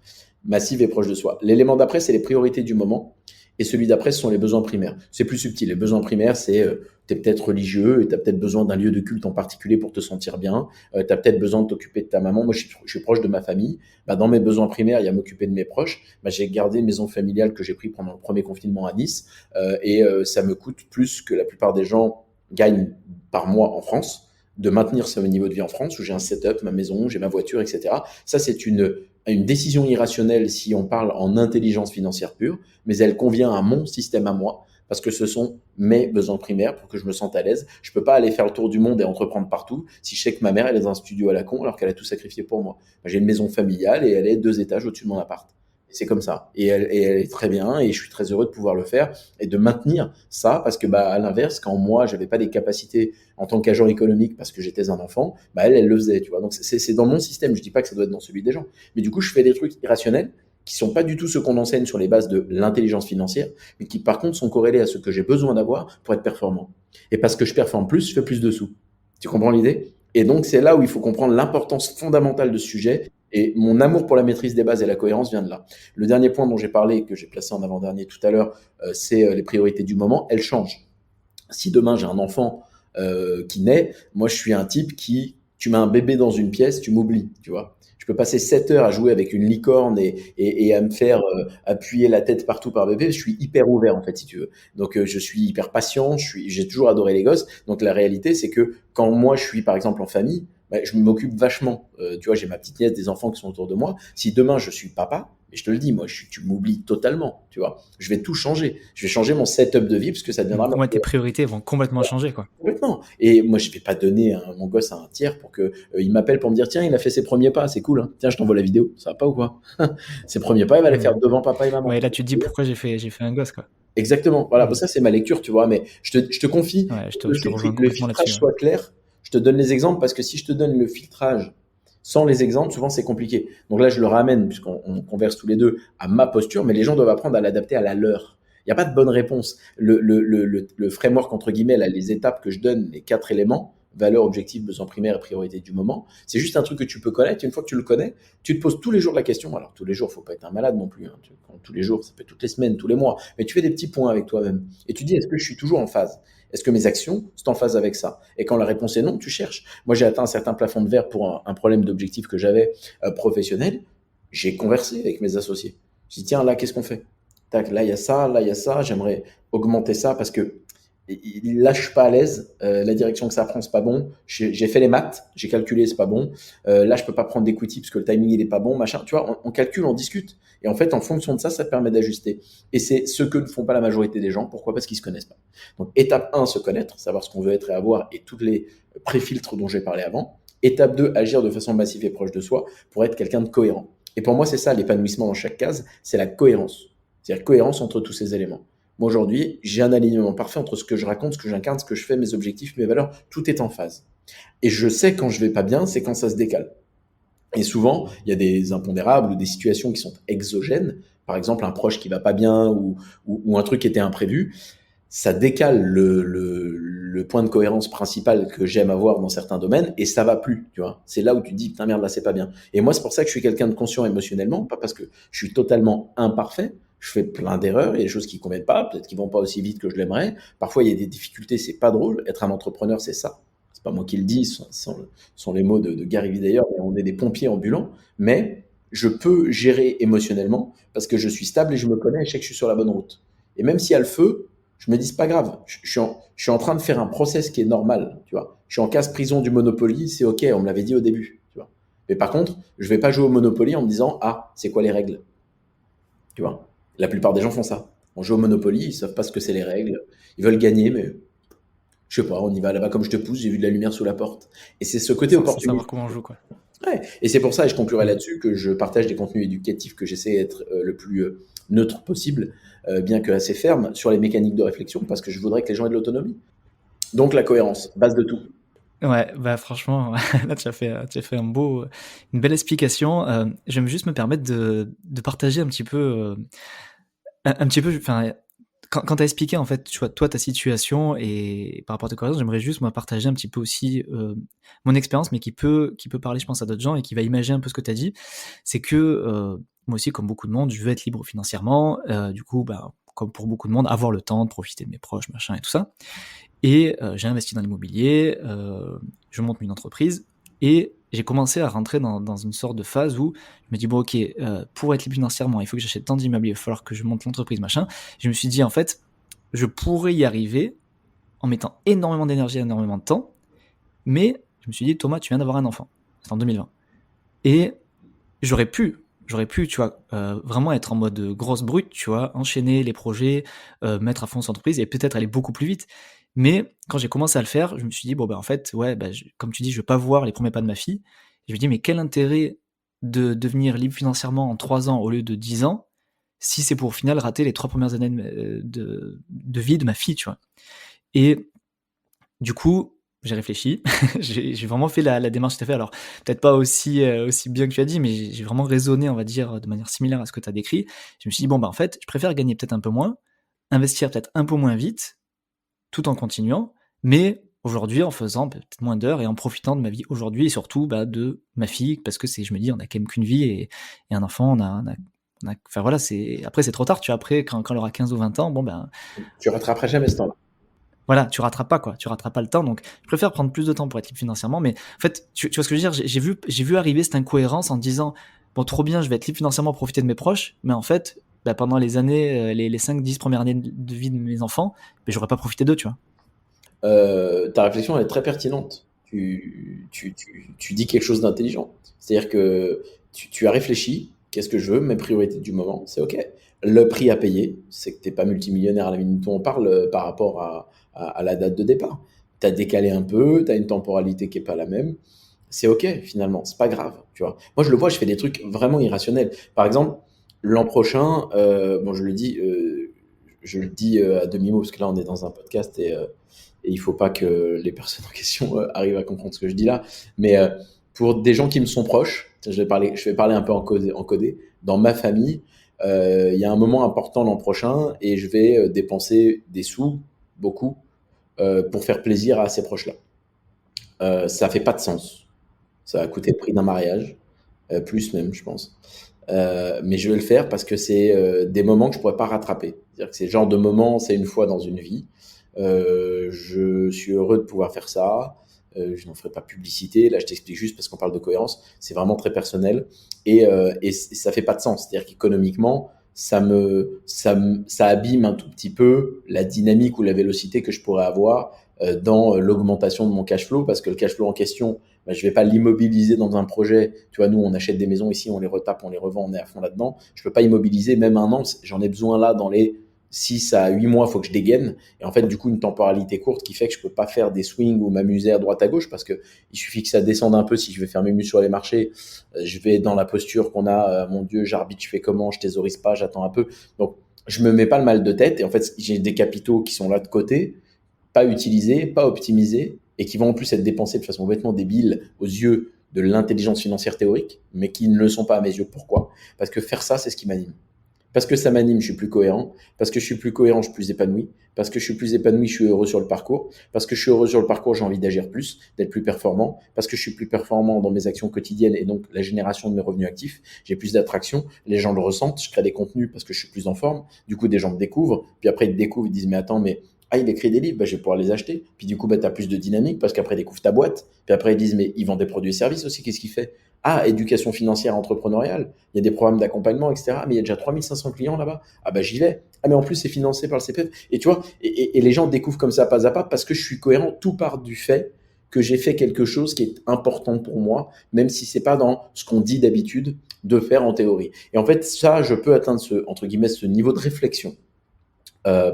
Massive et proche de soi. L'élément d'après, c'est les priorités du moment. Et celui d'après, ce sont les besoins primaires. C'est plus subtil. Les besoins primaires, c'est tu es peut-être religieux et tu as peut-être besoin d'un lieu de culte en particulier pour te sentir bien. Tu as peut-être besoin de t'occuper de ta maman. Moi, je suis proche de ma famille. Bah, dans mes besoins primaires, il y a m'occuper de mes proches. Bah, j'ai gardé une maison familiale que j'ai pris pendant le premier confinement à Nice. Ça me coûte plus que la plupart des gens gagnent par mois en France, de maintenir ce niveau de vie en France, où j'ai un setup, ma maison, j'ai ma voiture, etc. Ça, c'est une décision irrationnelle si on parle en intelligence financière pure, mais elle convient à mon système à moi, parce que ce sont mes besoins primaires pour que je me sente à l'aise. Je peux pas aller faire le tour du monde et entreprendre partout si je sais que ma mère, elle est dans un studio à la con alors qu'elle a tout sacrifié pour moi. J'ai une maison familiale et elle est 2 étages au-dessus de mon appart. C'est comme ça. Et elle est très bien et je suis très heureux de pouvoir le faire et de maintenir ça parce que, bah, à l'inverse, quand moi, j'avais pas les capacités en tant qu'agent économique parce que j'étais un enfant, bah, elle le faisait, tu vois. Donc, c'est dans mon système. Je dis pas que ça doit être dans celui des gens. Mais du coup, je fais des trucs irrationnels qui sont pas du tout ceux qu'on enseigne sur les bases de l'intelligence financière, mais qui, par contre, sont corrélés à ce que j'ai besoin d'avoir pour être performant. Et parce que je performe plus, je fais plus de sous. Tu comprends l'idée? Et donc, c'est là où il faut comprendre l'importance fondamentale de ce sujet. Et mon amour pour la maîtrise des bases et la cohérence vient de là. Le dernier point dont j'ai parlé, que j'ai placé en avant-dernier tout à l'heure, c'est les priorités du moment. Elles changent. Si demain j'ai un enfant qui naît, moi je suis un type qui, tu mets un bébé dans une pièce, tu m'oublies, tu vois. Je peux passer 7 heures à jouer avec une licorne et à me faire appuyer la tête partout par bébé. Je suis hyper ouvert en fait, si tu veux. Donc je suis hyper patient. J'ai toujours adoré les gosses. Donc la réalité, c'est que quand moi je suis par exemple en famille, bah, je m'occupe vachement. Tu vois, j'ai ma petite nièce, des enfants qui sont autour de moi. Si demain je suis papa, et je te le dis, moi, tu m'oublies totalement, tu vois. Je vais tout changer. Je vais changer mon setup de vie parce que ça deviendra... Ouais, tes priorités vont complètement changer, quoi. Complètement. Et moi, je vais pas donner mon gosse à un tiers pour que il m'appelle pour me dire, tiens, il a fait ses premiers pas, c'est cool, hein. Tiens, je t'envoie la vidéo. Ça va pas ou quoi? Ses premiers pas, il va les faire devant papa et maman. Ouais, là, tu te dis pourquoi j'ai fait un gosse, quoi. Exactement. Voilà, bon, ça, c'est ma lecture, tu vois. Mais je te confie, Ouais, je te rejoins le complètement filtrage là-dessus. Ouais. soit clair. Je te donne les exemples parce que si je te donne le filtrage sans les exemples, souvent c'est compliqué. Donc là, je le ramène, puisqu'on converse tous les deux, à ma posture, mais les gens doivent apprendre à l'adapter à la leur. Il n'y a pas de bonne réponse. Le framework, entre guillemets, là, les étapes que je donne, les 4 éléments, valeur, objectif, besoin primaire et priorité du moment, c'est juste un truc que tu peux connaître. Une fois que tu le connais, tu te poses tous les jours la question. Alors, tous les jours, il ne faut pas être un malade non plus. Hein. Tous les jours, ça peut être toutes les semaines, tous les mois. Mais tu fais des petits points avec toi-même. Et tu dis, est-ce que je suis toujours en phase? Est-ce que mes actions sont en phase avec ça? Et quand la réponse est non, tu cherches. Moi, j'ai atteint un certain plafond de verre pour un problème d'objectif que j'avais professionnel. J'ai conversé avec mes associés. J'ai dit, tiens, là, qu'est-ce qu'on fait? Tac, là, il y a ça, j'aimerais augmenter ça parce que là, je suis pas à l'aise. La direction que ça prend, c'est pas bon. J'ai fait les maths, j'ai calculé, c'est pas bon. Là, je peux pas prendre d'equity parce que le timing il est pas bon, machin. Tu vois, on calcule, on discute. Et en fait, en fonction de ça, ça te permet d'ajuster. Et c'est ce que ne font pas la majorité des gens. Pourquoi? Parce qu'ils se connaissent pas. Donc, étape 1, se connaître, savoir ce qu'on veut être et avoir et tous les pré-filtres dont j'ai parlé avant. Étape 2, agir de façon massive et proche de soi pour être quelqu'un de cohérent. Et pour moi, c'est ça l'épanouissement dans chaque case, c'est la cohérence. C'est-à-dire cohérence entre tous ces éléments. Moi, aujourd'hui, j'ai un alignement parfait entre ce que je raconte, ce que j'incarne, ce que je fais, mes objectifs, mes valeurs. Tout est en phase. Et je sais quand je vais pas bien, c'est quand ça se décale. Et souvent, il y a des impondérables ou des situations qui sont exogènes. Par exemple, un proche qui va pas bien ou un truc qui était imprévu. Ça décale le point de cohérence principal que j'aime avoir dans certains domaines et ça va plus, tu vois. C'est là où tu te dis, putain merde, là c'est pas bien. Et moi, c'est pour ça que je suis quelqu'un de conscient émotionnellement, pas parce que je suis totalement imparfait. Je fais plein d'erreurs, il y a des choses qui ne conviennent pas, peut-être qu'ils vont pas aussi vite que je l'aimerais. Parfois, il y a des difficultés, c'est pas drôle. Être un entrepreneur, c'est ça. C'est pas moi qui le dis, sont les mots de Gary Vee d'ailleurs, mais on est des pompiers ambulants. Mais je peux gérer émotionnellement parce que je suis stable et je me connais et je sais que je suis sur la bonne route. Et même s'il y a le feu, je me dis, c'est pas grave. Je suis en train de faire un process qui est normal, tu vois. Je suis en casse prison du Monopoly, c'est OK, on me l'avait dit au début, tu vois. Mais par contre, je vais pas jouer au Monopoly en me disant, ah, c'est quoi les règles, tu vois. La plupart des gens font ça. On joue au Monopoly, ils savent pas ce que c'est les règles. Ils veulent gagner, mais je sais pas, on y va là-bas comme je te pousse, j'ai vu de la lumière sous la porte. Et c'est ce côté Sans savoir opportuniste. comment on joue, quoi. Ouais. Et c'est pour ça, et je conclurai Mm. là-dessus, que je partage des contenus éducatifs que j'essaie d'être le plus neutre possible, bien que assez ferme, sur les mécaniques de réflexion, parce que je voudrais que les gens aient de l'autonomie. Donc la cohérence, base de tout. Ouais, bah franchement, là tu as fait une belle explication. Je vais juste me permettre de partager un petit peu, un petit peu, enfin, quand tu as expliqué en fait, tu vois, toi ta situation et par rapport à ta cohérence, j'aimerais juste moi partager un petit peu aussi mon expérience, mais qui peut parler, je pense, à d'autres gens et qui va imaginer un peu ce que tu as dit. C'est que moi aussi, comme beaucoup de monde, je veux être libre financièrement. Du coup, bah, comme pour beaucoup de monde, avoir le temps de profiter de mes proches, machin et tout ça. Et j'ai investi dans l'immobilier, je monte une entreprise et j'ai commencé à rentrer dans une sorte de phase où je me dis: «Bon OK, pour être libre financièrement, il faut que j'achète tant d'immeubles, il va falloir que je monte l'entreprise, machin». Je me suis dit: «En fait, je pourrais y arriver en mettant énormément d'énergie, énormément de temps», mais je me suis dit: «Thomas, tu viens d'avoir un enfant». C'était en 2020 et j'aurais pu, tu vois, vraiment être en mode grosse brute, tu vois, enchaîner les projets, mettre à fond son entreprise et peut-être aller beaucoup plus vite. Mais quand j'ai commencé à le faire, je me suis dit: «Bon, bah, en fait, ouais, bah, comme tu dis, je vais pas voir les premiers pas de ma fille». Je me dis: «Mais quel intérêt de devenir libre financièrement en 3 ans au lieu de 10 ans, si c'est pour au final rater les 3 premières années de vie de ma fille», tu vois? Et du coup, j'ai réfléchi, j'ai vraiment fait la démarche que tu as fait. Alors, peut-être pas aussi, aussi bien que tu as dit, mais j'ai vraiment raisonné, on va dire, de manière similaire à ce que tu as décrit. Je me suis dit: «Bon, bah, en fait, je préfère gagner peut-être un peu moins, investir peut-être un peu moins vite, tout en continuant, mais aujourd'hui en faisant peut-être moins d'heures et en profitant de ma vie aujourd'hui et surtout, bah, de ma fille». Parce que c'est je me dis: «On a quand même qu'une vie et un enfant, on a» enfin voilà, c'est après c'est trop tard, tu vois? Après quand elle aura 15 ou 20 ans, bon, ben, Tu rattraperas jamais ce temps-là. voilà, tu rattrapes pas quoi, tu rattrapes pas le temps donc je préfère prendre plus de temps pour être libre financièrement mais en fait, tu vois ce que je veux dire? J'ai vu arriver cette incohérence en disant: «Bon trop bien, je vais être libre financièrement, profiter de mes proches», mais en fait, bah, pendant les années, les 5-10 premières années de vie de mes enfants, beh, j'aurais pas profité d'eux, tu vois? Ta réflexion elle est très pertinente. Tu dis quelque chose d'intelligent. C'est-à-dire que tu as réfléchi, qu'est-ce que je veux, mes priorités du moment, c'est OK. Le prix à payer, c'est que tu n'es pas multimillionnaire à la minute où on parle par rapport à la date de départ. Tu as décalé un peu, tu as une temporalité qui n'est pas la même. C'est OK finalement, c'est pas grave. Tu vois. Moi je le vois, je fais des trucs vraiment irrationnels. Par exemple, l'an prochain, bon, je le dis à demi-mot parce que là on est dans un podcast et il ne faut pas que les personnes en question arrivent à comprendre ce que je dis là. Mais pour des gens qui me sont proches, je vais parler un peu en codé. Dans ma famille, il y a un moment important l'an prochain et je vais dépenser des sous, beaucoup, pour faire plaisir à ces proches-là. Ça fait pas de sens. Ça va coûter le prix d'un mariage, plus même, je pense. Mais je vais le faire parce que c'est des moments que je pourrais pas rattraper. C'est-à-dire que c'est le genre de moment, c'est une fois dans une vie. Je suis heureux de pouvoir faire ça. Je n'en ferai pas publicité. Là, je t'explique juste parce qu'on parle de cohérence. C'est vraiment très personnel et ça fait pas de sens. C'est-à-dire qu'économiquement, ça abîme un tout petit peu la dynamique ou la vélocité que je pourrais avoir dans l'augmentation de mon cash flow, parce que le cash flow en question, bah, je vais pas l'immobiliser dans un projet. Tu vois, nous, on achète des maisons ici, on les retape, on les revend, on est à fond là-dedans. Je peux pas immobiliser même un an. J'en ai besoin là dans les 6 à 8 mois, il faut que je dégaine. Et en fait, du coup, une temporalité courte qui fait que je peux pas faire des swings ou m'amuser à droite à gauche, parce que il suffit que ça descende un peu. Si je vais faire mes mues sur les marchés, je vais dans la posture qu'on a, mon Dieu, j'arbitre, je fais comment, je thésaurise pas, j'attends un peu. Donc, je me mets pas le mal de tête. Et en fait, j'ai des capitaux qui sont là de côté, pas utilisés, pas optimisés, et qui vont en plus être dépensés de façon complètement débile aux yeux de l'intelligence financière théorique, mais qui ne le sont pas à mes yeux. Pourquoi? Parce que faire ça, c'est ce qui m'anime. Parce que ça m'anime, je suis plus cohérent. Parce que je suis plus cohérent, je suis plus épanoui. Parce que je suis plus épanoui, je suis heureux sur le parcours. Parce que je suis heureux sur le parcours, j'ai envie d'agir plus, d'être plus performant. Parce que je suis plus performant dans mes actions quotidiennes et donc la génération de mes revenus actifs. J'ai plus d'attraction. Les gens le ressentent. Je crée des contenus parce que je suis plus en forme. Du coup, des gens me découvrent. Puis après, ils te découvrent, ils disent, mais attends, mais il écrit des livres, bah, je vais pouvoir les acheter. Puis du coup, bah, tu as plus de dynamique parce qu'après, ils découvrent ta boîte. Puis après, ils disent, mais ils vendent des produits et services aussi, qu'est-ce qu'il fait? Ah, éducation financière entrepreneuriale, il y a des programmes d'accompagnement, etc. Mais il y a déjà 3500 clients là-bas. Ah bah j'y vais. Ah mais en plus, c'est financé par le CPF. Et tu vois, et les gens découvrent comme ça pas à pas parce que je suis cohérent. Tout part du fait que j'ai fait quelque chose qui est important pour moi, même si c'est pas dans ce qu'on dit d'habitude de faire en théorie. Et en fait, ça, je peux atteindre entre guillemets, ce niveau de réflexion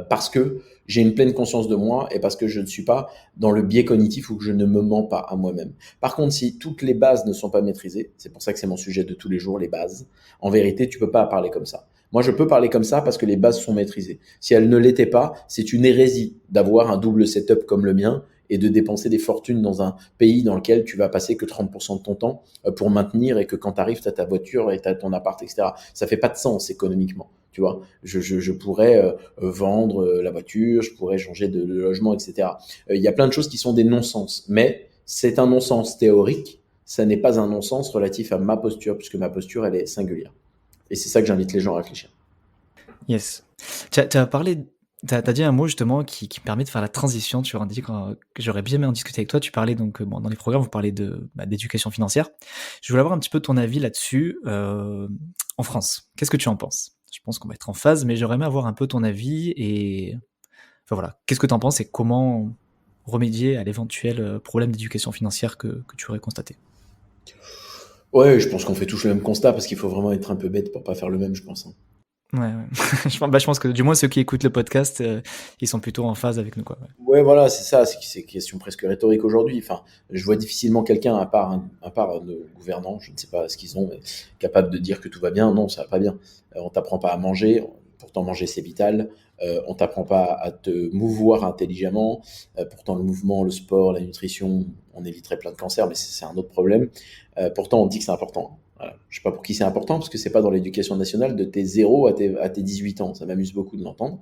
parce que j'ai une pleine conscience de moi et parce que je ne suis pas dans le biais cognitif ou que je ne me mens pas à moi-même. Par contre, si toutes les bases ne sont pas maîtrisées, c'est pour ça que c'est mon sujet de tous les jours, les bases, en vérité, tu peux pas parler comme ça. Moi, je peux parler comme ça parce que les bases sont maîtrisées. Si elles ne l'étaient pas, c'est une hérésie d'avoir un double setup comme le mien et de dépenser des fortunes dans un pays dans lequel tu vas passer que 30% de ton temps pour maintenir et que quand tu arrives, tu as ta voiture et tu as ton appart, etc. Ça fait pas de sens économiquement. Tu vois, je pourrais vendre la voiture, je pourrais changer de logement, etc. Il y a plein de choses qui sont des non-sens, mais c'est un non-sens théorique, ça n'est pas un non-sens relatif à ma posture, puisque ma posture, elle est singulière. Et c'est ça que j'invite les gens à réfléchir. Yes. Tu as parlé, t'as dit un mot justement qui me permet de faire la transition. Tu as dit que j'aurais bien aimé en discuter avec toi. Tu parlais donc, bon, dans les programmes, vous parlez d'éducation financière. Je voulais avoir un petit peu ton avis là-dessus en France. Qu'est-ce que tu en penses? Je pense qu'on va être en phase, mais j'aurais aimé avoir un peu ton avis et enfin voilà. Qu'est-ce que tu en penses et comment remédier à l'éventuel problème d'éducation financière que tu aurais constaté? Ouais, je pense qu'on fait tous le même constat parce qu'il faut vraiment être un peu bête pour pas faire le même, je pense. Hein. Ouais, ouais. Je pense que du moins ceux qui écoutent le podcast, ils sont plutôt en phase avec nous, quoi. Ouais. Ouais, voilà, c'est ça, c'est une question presque rhétorique aujourd'hui. Enfin, je vois difficilement quelqu'un, à part nos gouvernants, je ne sais pas ce qu'ils ont, mais capable de dire que tout va bien. Non, ça va pas bien. On t'apprend pas à manger, pourtant manger c'est vital. On t'apprend pas à te mouvoir intelligemment. Pourtant le mouvement, le sport, la nutrition, on éviterait plein de cancers, mais c'est un autre problème. Pourtant on dit que c'est important. Voilà. Je sais pas pour qui c'est important, parce que c'est pas dans l'éducation nationale de tes 0 à tes 18 ans. Ça m'amuse beaucoup de l'entendre.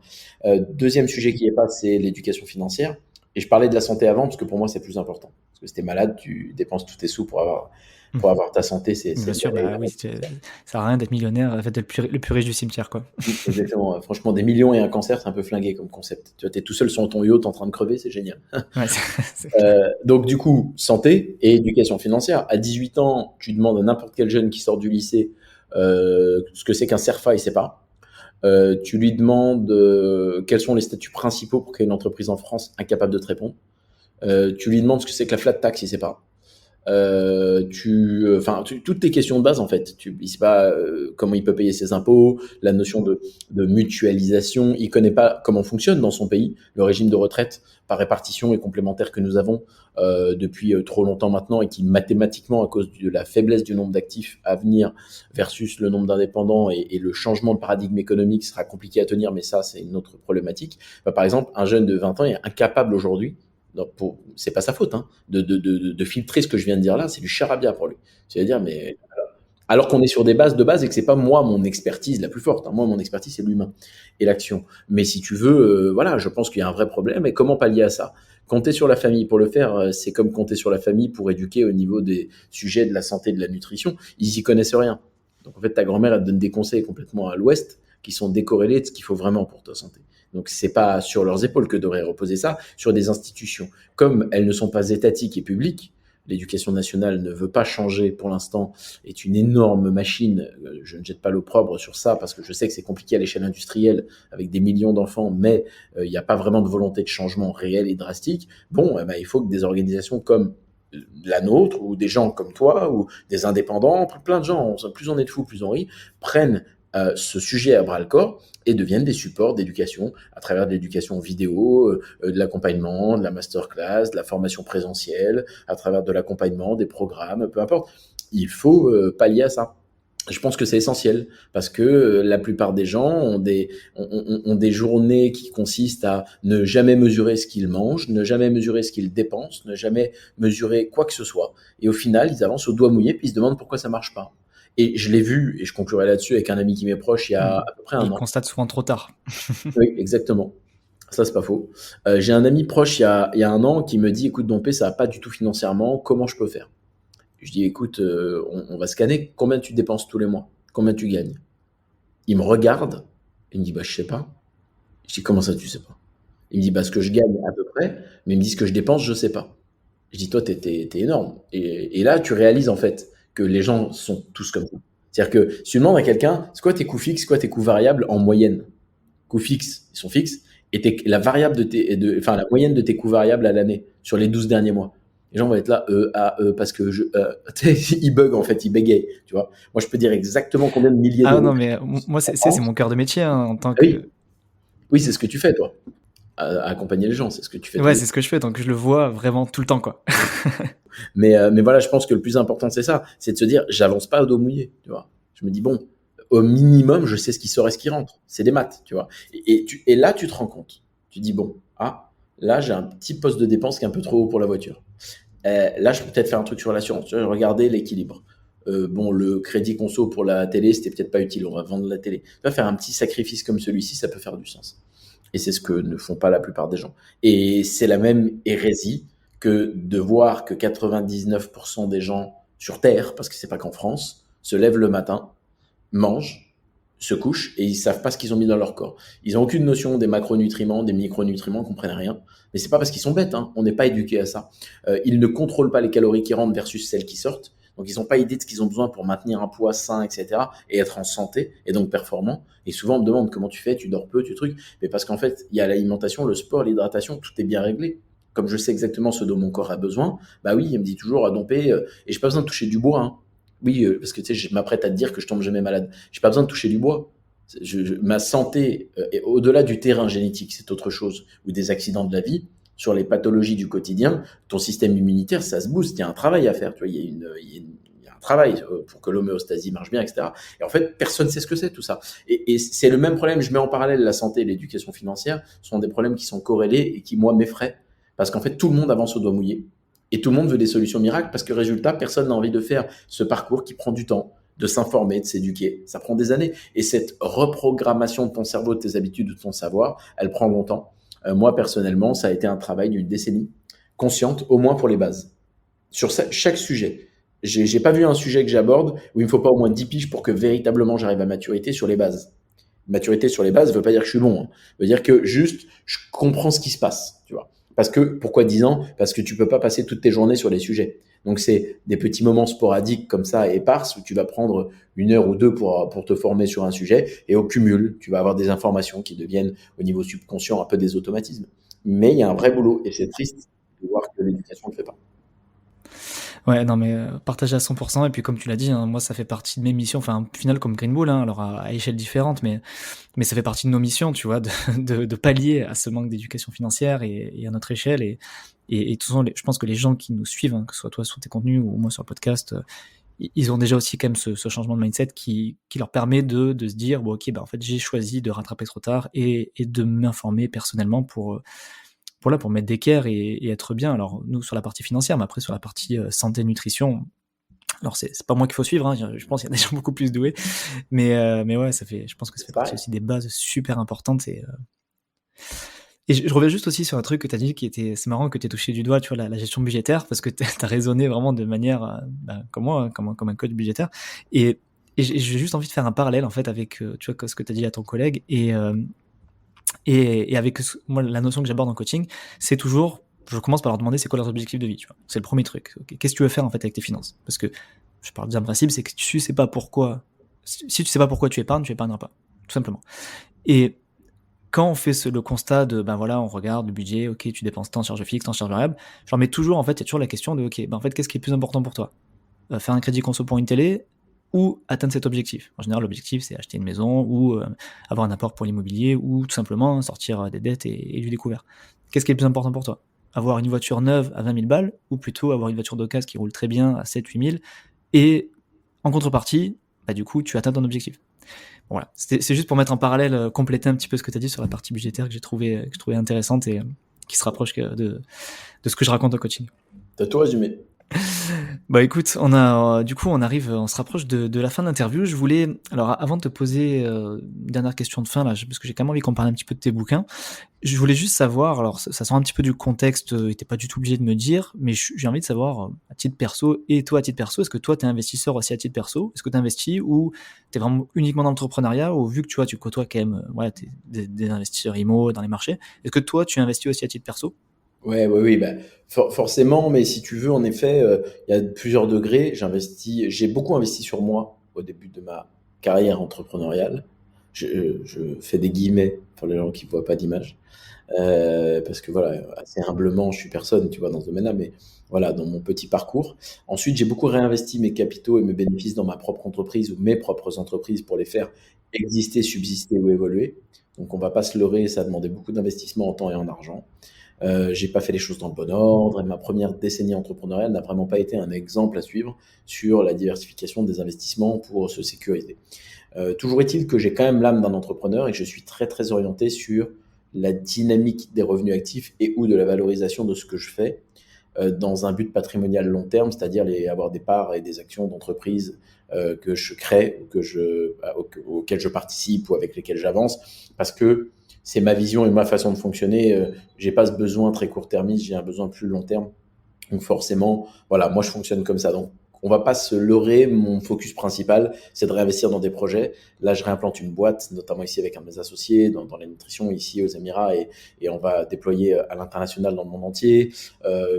Deuxième sujet qui est pas, c'est l'éducation financière. Et je parlais de la santé avant, parce que pour moi, c'est plus important. Parce que si t'es malade, tu dépenses tous tes sous pour avoir ta santé. Bien sûr, bah oui, ça sert à rien d'être millionnaire, en fait, d'être le plus riche du cimetière, quoi. Exactement. Franchement, des millions et un cancer, c'est un peu flingué comme concept. Tu vois, t'es tout seul sur ton yacht en train de crever, c'est génial. Ouais, c'est clair. Donc du coup, santé et éducation financière. À 18 ans, tu demandes à n'importe quel jeune qui sort du lycée ce que c'est qu'un CERFA, il sait pas. Tu lui demandes quels sont les statuts principaux pour créer une entreprise en France, incapable de te répondre. Tu lui demandes ce que c'est que la flat tax, il sait pas. Toutes tes questions de base en fait. Il sait pas comment il peut payer ses impôts, la notion de mutualisation. Il connaît pas comment fonctionne dans son pays le régime de retraite par répartition et complémentaire que nous avons depuis trop longtemps maintenant et qui mathématiquement à cause de la faiblesse du nombre d'actifs à venir versus le nombre d'indépendants et le changement de paradigme économique sera compliqué à tenir, mais ça c'est une autre problématique. Par exemple, un jeune de 20 ans est incapable aujourd'hui, c'est pas sa faute, hein, de filtrer ce que je viens de dire là, c'est du charabia pour lui. C'est-à-dire, mais alors qu'on est sur des bases de base et que c'est pas moi mon expertise la plus forte. Hein. Moi, mon expertise c'est l'humain et l'action. Mais si tu veux, voilà, je pense qu'il y a un vrai problème. Et comment pallier à ça? Compter sur la famille pour le faire, c'est comme compter sur la famille pour éduquer au niveau des sujets de la santé et de la nutrition. Ils y connaissent rien. Donc en fait, ta grand-mère elle te donne des conseils complètement à l'ouest qui sont décorrélés de ce qu'il faut vraiment pour ta santé. Donc c'est pas sur leurs épaules que devrait reposer ça, sur des institutions. Comme elles ne sont pas étatiques et publiques, l'éducation nationale ne veut pas changer pour l'instant, est une énorme machine. Je ne jette pas l'opprobre sur ça parce que je sais que c'est compliqué à l'échelle industrielle avec des millions d'enfants, mais il n'y a pas vraiment de volonté de changement réel et drastique. Bon, il faut que des organisations comme la nôtre, ou des gens comme toi, ou des indépendants, plein de gens, plus on est de fous, plus on rit, prennent ce sujet à bras le corps et deviennent des supports d'éducation à travers de l'éducation vidéo, de l'accompagnement, de la masterclass, de la formation présentielle, à travers de l'accompagnement, des programmes, peu importe. Il faut pallier à ça. Je pense que c'est essentiel parce que la plupart des gens ont des journées qui consistent à ne jamais mesurer ce qu'ils mangent, ne jamais mesurer ce qu'ils dépensent, ne jamais mesurer quoi que ce soit. Et au final, ils avancent au doigt mouillé puis ils se demandent pourquoi ça marche pas. Et je l'ai vu, et je conclurai là-dessus avec un ami qui m'est proche il y a à peu près un Ils an. constatent souvent trop tard. Oui, exactement. Ça, c'est pas faux. J'ai un ami proche il y a un an qui me dit, écoute, Dompé, ça va pas du tout financièrement, comment je peux faire? Je dis, écoute, on va scanner, combien tu dépenses tous les mois? Combien tu gagnes? Il me regarde, il me dit, bah, je sais pas. Je dis, comment ça, tu sais pas? Il me dit, bah, ce que je gagne à peu près, mais il me dit ce que je dépense, je sais pas. Je dis, toi, t'es énorme. Et là, tu réalises, en fait, que les gens sont tous comme ça. C'est-à-dire que si tu demandes à quelqu'un, c'est quoi tes coûts fixes, quoi tes coûts variables en moyenne? Coûts fixes, ils sont fixes, et la variable enfin, la moyenne de tes coûts variables à l'année, sur les 12 derniers mois. Les gens vont être là, parce que ils bug en fait, ils bégayent, tu vois. Moi, je peux dire exactement combien de milliers Ah d'euros non, je mais moi, dépense c'est mon cœur de métier hein, en tant Ah oui, que. oui, c'est ce que tu fais, toi. À accompagner les gens, c'est ce que tu fais tous Ouais, les c'est ce que je fais, donc je le vois vraiment tout le temps, quoi. Mais voilà, je pense que le plus important, c'est ça, c'est de se dire, j'avance pas au dos mouillé, tu vois. Je me dis, bon, au minimum, je sais ce qui sort et ce qui rentre. C'est des maths, tu vois. Et là, tu te rends compte. Tu dis, bon, là, j'ai un petit poste de dépense qui est un peu trop haut pour la voiture. Là, je peux peut-être faire un truc sur l'assurance. Tu vois, regarder l'équilibre. Bon, le crédit conso pour la télé, c'était peut-être pas utile. On va vendre la télé. Tu vas faire un petit sacrifice comme celui-ci, ça peut faire du sens. Et c'est ce que ne font pas la plupart des gens. Et c'est la même hérésie que de voir que 99% des gens sur Terre, parce que c'est pas qu'en France, se lèvent le matin, mangent, se couchent et ils savent pas ce qu'ils ont mis dans leur corps. Ils ont aucune notion des macronutriments, des micronutriments, ils comprennent rien. Mais c'est pas parce qu'ils sont bêtes, hein. On n'est pas éduqué à ça. Ils ne contrôlent pas les calories qui rentrent versus celles qui sortent. Donc ils n'ont pas idée de ce qu'ils ont besoin pour maintenir un poids sain, etc. et être en santé et donc performant. Et souvent on me demande comment tu fais, tu dors peu, tu trucs. Mais parce qu'en fait, il y a l'alimentation, le sport, l'hydratation, tout est bien réglé. Comme je sais exactement ce dont mon corps a besoin, bah oui, il me dit toujours à domper, et j'ai pas besoin de toucher du bois, hein. Oui, parce que tu sais, je m'apprête à te dire que je tombe jamais malade. J'ai pas besoin de toucher du bois. Ma santé est au-delà du terrain génétique, c'est autre chose, ou des accidents de la vie, sur les pathologies du quotidien, ton système immunitaire, ça se booste. Il y a un travail à faire. Tu vois, il y a un travail pour que l'homéostasie marche bien, etc. Et en fait, personne ne sait ce que c'est tout ça. Et c'est le même problème. Je mets en parallèle la santé et l'éducation financière. Ce sont des problèmes qui sont corrélés et qui, moi, m'effraient. Parce qu'en fait, tout le monde avance au doigt mouillé. Et tout le monde veut des solutions miracles parce que, résultat, personne n'a envie de faire ce parcours qui prend du temps, de s'informer, de s'éduquer. Ça prend des années. Et cette reprogrammation de ton cerveau, de tes habitudes, de ton savoir, elle prend longtemps. Moi, personnellement, ça a été un travail d'une décennie, consciente, au moins pour les bases. Sur chaque sujet. J'ai pas vu un sujet que j'aborde où il me faut pas au moins 10 piges pour que véritablement j'arrive à maturité sur les bases. Maturité sur les bases ne veut pas dire que je suis bon, hein. Veut dire que juste, je comprends ce qui se passe, tu vois. Parce que, pourquoi 10 ans? Parce que tu peux pas passer toutes tes journées sur les sujets. Donc, c'est des petits moments sporadiques comme ça, éparses, où tu vas prendre 1 heure ou 2 pour te former sur un sujet, et au cumul, tu vas avoir des informations qui deviennent, au niveau subconscient, un peu des automatismes. Mais il y a un vrai boulot, et c'est triste de voir que l'éducation ne le fait pas. Ouais, non, mais partagé à 100%. Et puis, comme tu l'as dit, hein, moi, ça fait partie de mes missions. Enfin, au final, comme Green Bull, hein, alors à échelle différente, mais ça fait partie de nos missions, tu vois, de pallier à ce manque d'éducation financière et à notre échelle. Et tout ça, je pense que les gens qui nous suivent, hein, que ce soit toi sur tes contenus ou moi sur le podcast, ils ont déjà aussi quand même ce changement de mindset qui leur permet de se dire, bon, ok, bah, en fait, j'ai choisi de rattraper trop tard et de m'informer personnellement pour mettre d'équerre et être bien. Alors, nous, sur la partie financière, mais après, sur la partie santé, nutrition, alors c'est pas moi qu'il faut suivre, hein, je pense qu'il y a des gens beaucoup plus doués, mais ouais, je pense que ça C'est fait partie pareil. aussi des bases super importantes. Et je reviens juste aussi sur un truc que tu as dit c'est marrant que tu aies touché du doigt, tu vois, la gestion budgétaire, parce que tu as raisonné vraiment de manière, comme moi, hein, comme un coach budgétaire. Et j'ai juste envie de faire un parallèle, en fait, avec, tu vois, ce que tu as dit à ton collègue et avec moi, la notion que j'aborde en coaching, c'est toujours je commence par leur demander c'est quoi leurs objectifs de vie, tu vois. C'est le premier truc. Okay. Qu'est-ce que tu veux faire en fait avec tes finances? Parce que je parle d'un principe, c'est que si tu sais pas pourquoi tu épargneras pas, tout simplement. Et quand on fait le constat de, ben voilà, on regarde le budget, ok, tu dépenses tant en charge fixe, tant en charge variable, je leur mets toujours, en fait, il y a toujours la question de, ok, ben en fait, qu'est-ce qui est plus important pour toi? Faire un crédit conso pour une télé ou atteindre cet objectif? En général, l'objectif, c'est acheter une maison ou avoir un apport pour l'immobilier ou tout simplement sortir des dettes et du découvert. Qu'est-ce qui est le plus important pour toi? Avoir une voiture neuve à 20 000 balles ou plutôt avoir une voiture d'occasion qui roule très bien à 7-8 000 et en contrepartie, bah, du coup, tu atteins ton objectif. Bon, voilà, c'est juste pour mettre en parallèle, compléter un petit peu ce que tu as dit sur la partie budgétaire que j'ai trouvé intéressante et qui se rapproche de ce que je raconte au coaching. T'as tout résumé. Bah écoute, on se rapproche de la fin de l'interview. Je voulais, alors avant de te poser une dernière question de fin là, parce que j'ai quand même envie qu'on parle un petit peu de tes bouquins. Je voulais juste savoir, alors ça sort un petit peu du contexte, t'es pas du tout obligé de me dire, mais j'ai envie de savoir à titre perso et toi à titre perso, est-ce que toi t'es investisseur aussi à titre perso? Est-ce que t'investis ou t'es vraiment uniquement dans l'entrepreneuriat ou vu que tu vois tu côtoies quand même, voilà, des investisseurs IMO dans les marchés, est-ce que toi tu investis aussi à titre perso? Ouais, oui, oui, bah, forcément, mais si tu veux, en effet, il y a plusieurs degrés. J'ai beaucoup investi sur moi au début de ma carrière entrepreneuriale. Je fais des guillemets pour les gens qui voient pas d'image. Parce que voilà, assez humblement, je suis personne, tu vois, dans ce domaine-là, mais voilà, dans mon petit parcours. Ensuite, j'ai beaucoup réinvesti mes capitaux et mes bénéfices dans ma propre entreprise ou mes propres entreprises pour les faire exister, subsister ou évoluer. Donc, on va pas se leurrer, ça a demandé beaucoup d'investissement en temps et en argent. J'ai pas fait les choses dans le bon ordre et ma première décennie entrepreneuriale n'a vraiment pas été un exemple à suivre sur la diversification des investissements pour se sécuriser. Toujours est-il que j'ai quand même l'âme d'un entrepreneur et que je suis très très orienté sur la dynamique des revenus actifs et ou de la valorisation de ce que je fais dans un but patrimonial long terme, c'est-à-dire avoir des parts et des actions d'entreprise que je crée, auxquelles je participe ou avec lesquelles j'avance, parce que c'est ma vision et ma façon de fonctionner. J'ai pas ce besoin très court-termiste, j'ai un besoin plus long terme. Donc forcément, voilà, moi je fonctionne comme ça. Donc on va pas se leurrer, mon focus principal, c'est de réinvestir dans des projets. Là, je réimplante une boîte, notamment ici avec un de mes associés, dans la nutrition, ici aux Émirats, et on va déployer à l'international dans le monde entier.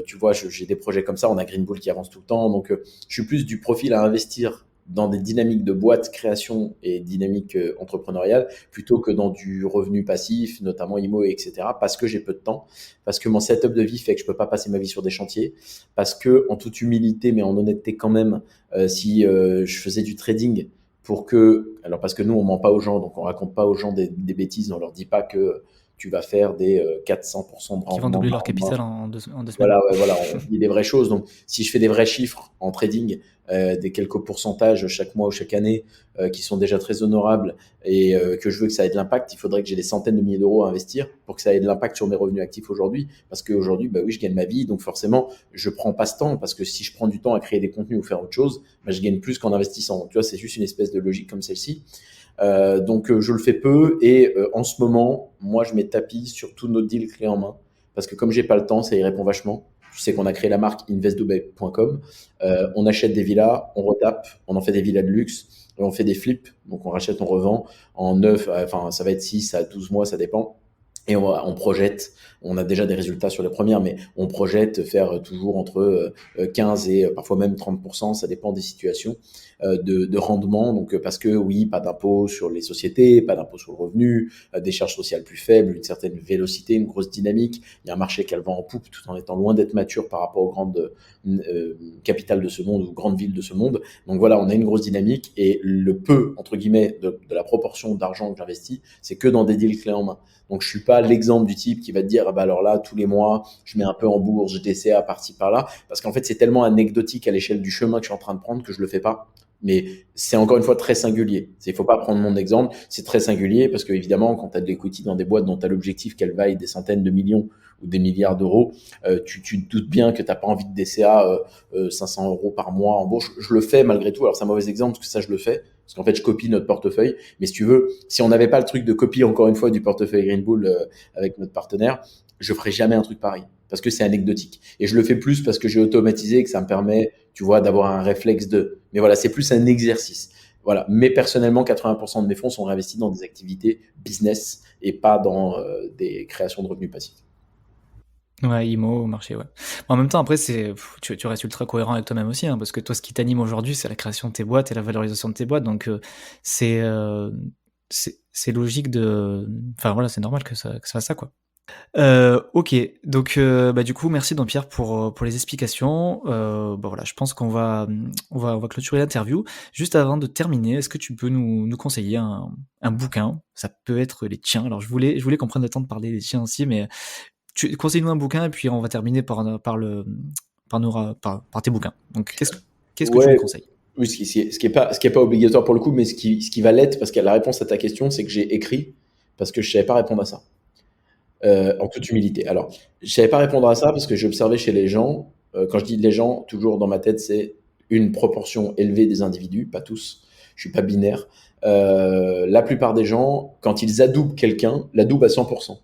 Tu vois, j'ai des projets comme ça, on a Green Bull qui avance tout le temps, donc je suis plus du profil à investir dans des dynamiques de boîte, création et dynamique entrepreneuriale, plutôt que dans du revenu passif, notamment IMO, etc., parce que j'ai peu de temps, parce que mon setup de vie fait que je peux pas passer ma vie sur des chantiers, parce que, en toute humilité, mais en honnêteté quand même, si je faisais du trading alors parce que nous, on ment pas aux gens, donc on raconte pas aux gens des bêtises, on leur dit pas que tu vas faire des 400% de Qui vont rendement doubler leur par mois. capital en deux semaines. Voilà, ouais, voilà, on dit des vraies choses. Donc, si je fais des vrais chiffres en trading, des quelques pourcentages chaque mois ou chaque année, qui sont déjà très honorables et que je veux que ça ait de l'impact, il faudrait que j'ai des centaines de milliers d'euros à investir pour que ça ait de l'impact sur mes revenus actifs aujourd'hui. Parce qu'aujourd'hui, bah oui, je gagne ma vie, donc forcément, je prends pas ce temps parce que si je prends du temps à créer des contenus ou faire autre chose, bah, je gagne plus qu'en investissant. Donc, tu vois, c'est juste une espèce de logique comme celle-ci. Donc, je le fais peu et en ce moment, moi, je mets tapis sur tous nos deals clés en main parce que comme j'ai pas le temps, ça y répond vachement. Tu sais qu'on a créé la marque investdubai.com. On achète des villas, on retape, on en fait des villas de luxe, et on fait des flips. Donc on rachète, on revend en 9, enfin ça va être 6 à 12 mois, ça dépend. Et on projette, on a déjà des résultats sur les premières, mais on projette faire toujours entre 15 et parfois même 30%, ça dépend des situations, de rendement. Donc parce que oui, pas d'impôt sur les sociétés, pas d'impôt sur le revenu, des charges sociales plus faibles, une certaine vélocité, une grosse dynamique. Il y a un marché qui a le vent en poupe tout en étant loin d'être mature par rapport aux grandes capitales de ce monde ou grandes villes de ce monde. Donc voilà, on a une grosse dynamique et le peu, entre guillemets, de la proportion d'argent que j'investis, c'est que dans des deals clés en main. Donc, je suis pas l'exemple du type qui va te dire, ah bah alors là, tous les mois, je mets un peu en bourse, je DCA par-ci par-là, parce qu'en fait, c'est tellement anecdotique à l'échelle du chemin que je suis en train de prendre que je le fais pas. Mais c'est encore une fois très singulier. Il faut pas prendre mon exemple, c'est très singulier parce que évidemment, quand tu as de l'equity dans des boîtes dont tu as l'objectif qu'elles vaillent des centaines de millions ou des milliards d'euros, tu te doutes bien que tu n'as pas envie de DCA 500 euros par mois en bourse. Je le fais malgré tout. Alors, c'est un mauvais exemple parce que ça, je le fais. Parce qu'en fait, je copie notre portefeuille. Mais si tu veux, si on n'avait pas le truc de copie, encore une fois, du portefeuille Green Bull avec notre partenaire, je ferais jamais un truc pareil. Parce que c'est anecdotique. Et je le fais plus parce que j'ai automatisé et que ça me permet, tu vois, d'avoir un réflexe de. Mais voilà, c'est plus un exercice. Voilà. Mais personnellement, 80% de mes fonds sont réinvestis dans des activités business et pas dans des créations de revenus passifs. Ouais, IMO, marché, ouais. En même temps, après, tu restes ultra cohérent avec toi-même aussi, hein, parce que toi, ce qui t'anime aujourd'hui, c'est la création de tes boîtes et la valorisation de tes boîtes. Donc, c'est, euh, c'est logique enfin voilà, c'est normal que ça fasse ça, quoi. Ok, donc bah, du coup, merci Pierre pour les explications. Bah, voilà, je pense qu'on va clôturer l'interview. Juste avant de terminer, est-ce que tu peux nous conseiller un bouquin? Ça peut être les tiens. Alors, je voulais qu'on prenne le temps de parler des tiens aussi, mais conseille-nous un bouquin et puis on va terminer par tes bouquins. Donc, qu'est-ce que tu nous Ouais, conseilles? oui, ce qui est pas obligatoire pour le coup, mais ce qui va l'être, parce que la réponse à ta question, c'est que j'ai écrit parce que je savais pas répondre à ça. En toute humilité. Alors, je savais pas répondre à ça parce que j'observais chez les gens, quand je dis les gens, toujours dans ma tête, c'est une proportion élevée des individus, pas tous. Je suis pas binaire. La plupart des gens, quand ils adoubent quelqu'un, l'adoubent à 100%.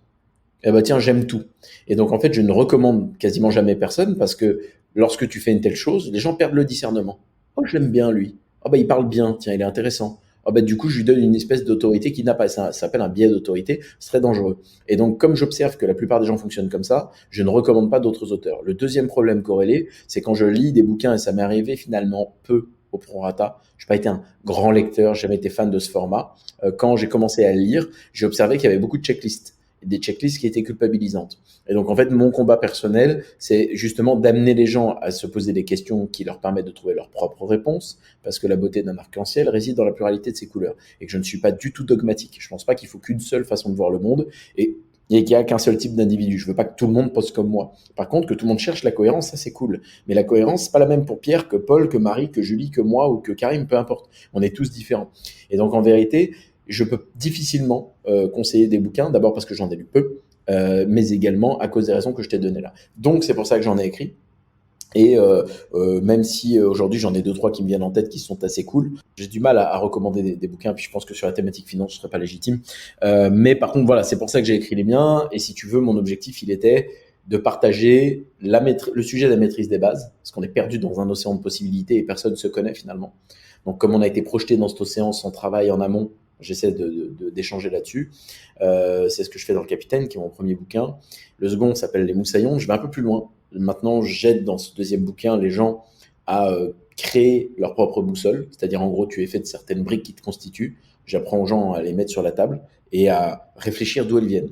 Eh ben tiens, j'aime tout. Et donc en fait, je ne recommande quasiment jamais personne parce que lorsque tu fais une telle chose, les gens perdent le discernement. Oh, je l'aime bien lui. Oh bah il parle bien, tiens, il est intéressant. Oh bah du coup, je lui donne une espèce d'autorité qu'il n'a pas. Ça s'appelle un biais d'autorité, c'est très dangereux. Et donc comme j'observe que la plupart des gens fonctionnent comme ça, je ne recommande pas d'autres auteurs. Le deuxième problème corrélé, c'est quand je lis des bouquins, et ça m'est arrivé finalement peu au prorata. Je n'ai pas été un grand lecteur, j'ai jamais été fan de ce format. Quand j'ai commencé à le lire, j'ai observé qu'il y avait beaucoup de checklists, des checklists qui étaient culpabilisantes. Et donc, en fait, mon combat personnel, c'est justement d'amener les gens à se poser des questions qui leur permettent de trouver leurs propres réponses, parce que la beauté d'un arc-en-ciel réside dans la pluralité de ses couleurs, et que je ne suis pas du tout dogmatique. Je ne pense pas qu'il faut qu'une seule façon de voir le monde, et qu'il n'y a qu'un seul type d'individu. Je veux pas que tout le monde pense comme moi. Par contre, que tout le monde cherche la cohérence, ça c'est cool. Mais la cohérence, c'est pas la même pour Pierre que Paul, que Marie, que Julie, que moi ou que Karim, peu importe. On est tous différents. Et donc, en vérité, je peux difficilement conseiller des bouquins, d'abord parce que j'en ai lu peu, mais également à cause des raisons que je t'ai données là. Donc c'est pour ça que j'en ai écrit. Et même si aujourd'hui j'en ai deux trois qui me viennent en tête qui sont assez cool, j'ai du mal à recommander des bouquins. Puis je pense que sur la thématique finance, je serais pas légitime. Mais par contre voilà, c'est pour ça que j'ai écrit les miens. Et si tu veux, mon objectif il était de partager le sujet de la maîtrise des bases, parce qu'on est perdu dans un océan de possibilités et personne ne se connaît finalement. Donc comme on a été projeté dans cet océan sans travail en amont, j'essaie d'échanger là-dessus. C'est ce que je fais dans Le Capitaine, qui est mon premier bouquin. Le second s'appelle Les Moussaillons. Je vais un peu plus loin. Maintenant, j'aide dans ce deuxième bouquin les gens à créer leur propre boussole. C'est-à-dire, en gros, tu es fait de certaines briques qui te constituent. J'apprends aux gens à les mettre sur la table et à réfléchir d'où elles viennent.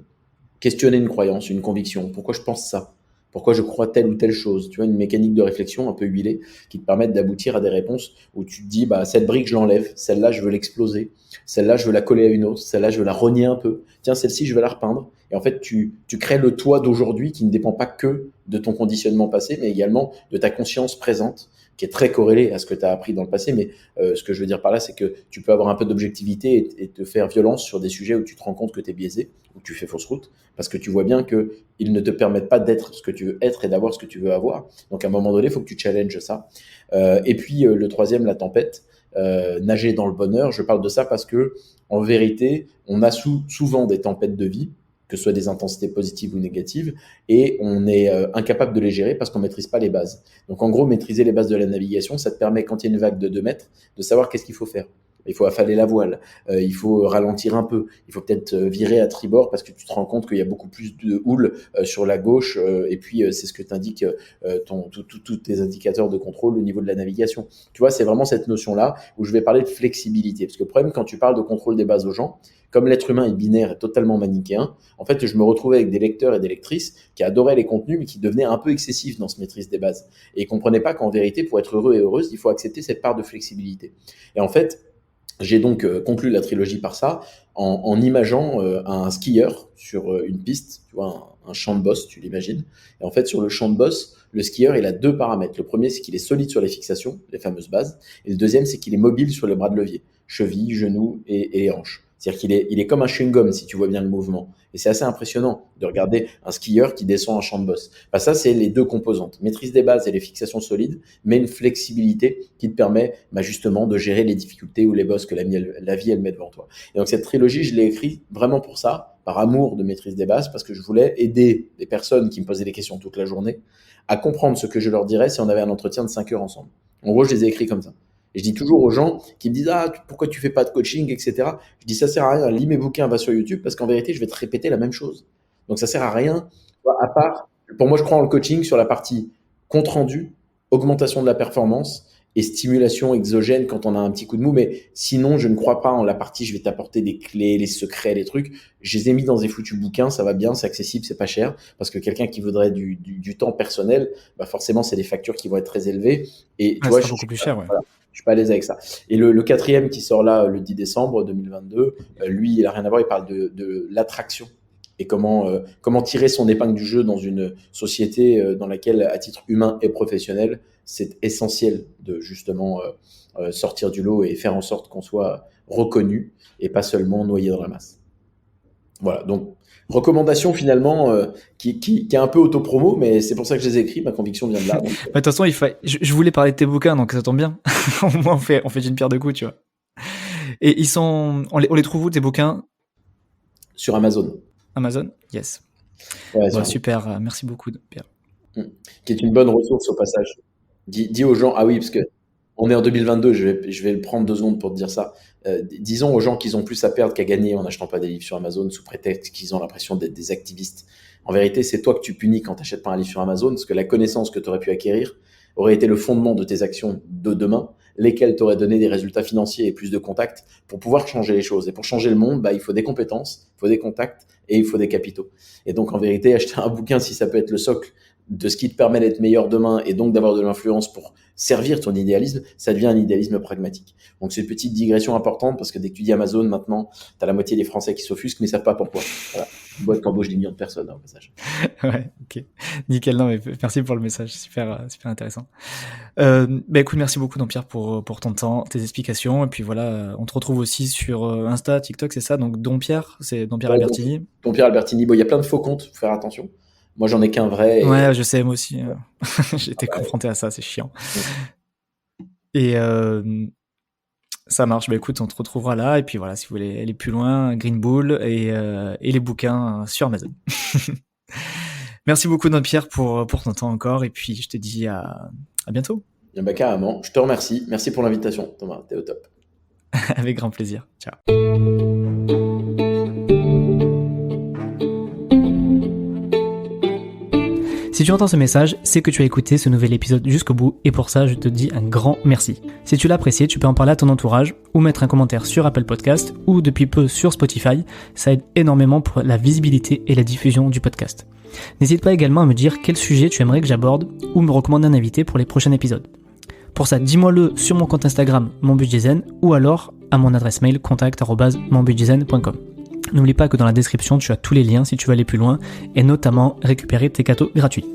Questionner une croyance, une conviction. Pourquoi je pense ça? Pourquoi je crois telle ou telle chose? Tu vois, une mécanique de réflexion un peu huilée qui te permettent d'aboutir à des réponses où tu te dis, bah, cette brique, je l'enlève. Celle-là, je veux l'exploser. Celle-là, je veux la coller à une autre. Celle-là, je veux la rogner un peu. Tiens, celle-ci, je veux la repeindre. Et en fait, tu crées le toi d'aujourd'hui qui ne dépend pas que de ton conditionnement passé, mais également de ta conscience présente, qui est très corrélée à ce que tu as appris dans le passé. Mais ce que je veux dire par là, c'est que tu peux avoir un peu d'objectivité et te faire violence sur des sujets où tu te rends compte que tu es biaisé, où tu fais fausse route, parce que tu vois bien qu'ils ne te permettent pas d'être ce que tu veux être et d'avoir ce que tu veux avoir. Donc à un moment donné, il faut que tu challenges ça. Et puis le troisième, la tempête. Nager dans le bonheur, je parle de ça parce que en vérité, on a souvent des tempêtes de vie, que ce soit des intensités positives ou négatives, et on est incapable de les gérer parce qu'on ne maîtrise pas les bases. Donc en gros, maîtriser les bases de la navigation, ça te permet, quand il y a une vague de 2 mètres, de savoir qu'est-ce qu'il faut faire. Il faut affaler la voile, il faut ralentir un peu, il faut peut-être virer à tribord parce que tu te rends compte qu'il y a beaucoup plus de houle sur la gauche, et puis c'est ce que t'indique tous tes indicateurs de contrôle au niveau de la navigation. Tu vois, c'est vraiment cette notion-là où je vais parler de flexibilité. Parce que le problème, quand tu parles de contrôle des bases aux gens, comme l'être humain est binaire et totalement manichéen, en fait, je me retrouvais avec des lecteurs et des lectrices qui adoraient les contenus, mais qui devenaient un peu excessifs dans ce maîtrise des bases. Et ils ne comprenaient pas qu'en vérité, pour être heureux et heureuse, il faut accepter cette part de flexibilité. Et en fait, j'ai donc conclu la trilogie par ça, en imageant un skieur sur une piste, tu vois, un champ de bosse, tu l'imagines. Et en fait, sur le champ de bosse, le skieur, il a deux paramètres. Le premier, c'est qu'il est solide sur les fixations, les fameuses bases. Et le deuxième, c'est qu'il est mobile sur les bras de levier, cheville, genoux et hanches. C'est-à-dire qu'il est comme un chewing-gum, si tu vois bien le mouvement. Et c'est assez impressionnant de regarder un skieur qui descend un champ de bosse. Bah, ça, c'est les deux composantes. Maîtrise des bases et les fixations solides, mais une flexibilité qui te permet justement de gérer les difficultés ou les bosses que la vie, elle met devant toi. Et donc cette trilogie, je l'ai écrite vraiment pour ça, par amour de maîtrise des bases, parce que je voulais aider des personnes qui me posaient des questions toute la journée à comprendre ce que je leur dirais si on avait un entretien de 5 heures ensemble. En gros, je les ai écrits comme ça. Et je dis toujours aux gens qui me disent ah pourquoi tu fais pas de coaching, etc. Je dis ça sert à rien, lis mes bouquins, va sur YouTube, parce qu'en vérité je vais te répéter la même chose. Donc ça sert à rien, à part Pour moi, je crois en le coaching sur la partie compte rendu, augmentation de la performance et stimulation exogène quand on a un petit coup de mou. Mais sinon, je ne crois pas en la partie, je vais t'apporter des clés, les secrets, les trucs. Je les ai mis dans des foutus bouquins, ça va bien, c'est accessible, c'est pas cher. Parce que quelqu'un qui voudrait du temps personnel, bah forcément, c'est des factures qui vont être très élevées. Et tu vois, c'est beaucoup plus cher, ouais. voilà, je suis pas à l'aise avec ça. Et le quatrième qui sort là, le 10 décembre 2022, lui, il a rien à voir, il parle de l'attraction et comment tirer son épingle du jeu dans une société dans laquelle, à titre humain et professionnel, c'est essentiel de justement sortir du lot et faire en sorte qu'on soit reconnu et pas seulement noyé dans la masse. Voilà, donc recommandation finalement qui est un peu auto-promo, mais c'est pour ça que je les ai écrits, ma conviction vient de là. De toute façon, je voulais parler de tes bouquins, donc ça tombe bien. Au moins, on fait d'une pierre deux coups, tu vois. Et on les trouve où, tes bouquins? Sur Amazon. Amazon? Yes. Ouais, bon, super, merci beaucoup, Pierre. Qui est une bonne ressource au passage. Dis aux gens, ah oui, parce que on est en 2022, je vais le prendre 2 secondes pour te dire ça. Disons aux gens qu'ils ont plus à perdre qu'à gagner en n'achetant pas des livres sur Amazon sous prétexte qu'ils ont l'impression d'être des activistes. En vérité, c'est toi que tu punis quand tu n'achètes pas un livre sur Amazon, parce que la connaissance que tu aurais pu acquérir aurait été le fondement de tes actions de demain, lesquelles t'auraient donné des résultats financiers et plus de contacts pour pouvoir changer les choses. Et pour changer le monde, bah, il faut des compétences, il faut des contacts et il faut des capitaux. Et donc, en vérité, acheter un bouquin, si ça peut être le socle de ce qui te permet d'être meilleur demain et donc d'avoir de l'influence pour servir ton idéalisme, ça devient un idéalisme pragmatique. Donc c'est une petite digression importante parce que dès que tu dis Amazon, maintenant, tu as la moitié des Français qui s'offusquent mais ne savent pas pourquoi. Voilà. Une boîte qui embauche des millions de personnes, au passage. Ouais, ok. Nickel, non, mais merci pour le message, super intéressant. Écoute, merci beaucoup, Dompierre, pour ton temps, tes explications. Et puis voilà, on te retrouve aussi sur Insta, TikTok, c'est ça? Donc Dompierre, c'est Dompierre Albertini. Dompierre Albertini, bon, il y a plein de faux comptes, faut faire attention. Moi, j'en ai qu'un vrai. Et... Ouais, je sais, moi aussi. J'ai été confronté à ça, c'est chiant. Et ça marche. Écoute, on te retrouvera là. Et puis voilà, si vous voulez aller plus loin, Green Bull et les bouquins sur Amazon. Merci beaucoup, Dompierre, pour ton temps encore. Et puis, je te dis à bientôt. Carrément. Je te remercie. Merci pour l'invitation, Thomas. T'es au top. Avec grand plaisir. Ciao. Si tu entends ce message, c'est que tu as écouté ce nouvel épisode jusqu'au bout et pour ça, je te dis un grand merci. Si tu l'as apprécié, tu peux en parler à ton entourage ou mettre un commentaire sur Apple Podcast ou depuis peu sur Spotify. Ça aide énormément pour la visibilité et la diffusion du podcast. N'hésite pas également à me dire quel sujet tu aimerais que j'aborde ou me recommander un invité pour les prochains épisodes. Pour ça, dis-moi-le sur mon compte Instagram monbudgetzen ou alors à mon adresse mail contact@monbudgetzen.com. N'oublie pas que dans la description, tu as tous les liens si tu veux aller plus loin et notamment récupérer tes cadeaux gratuits.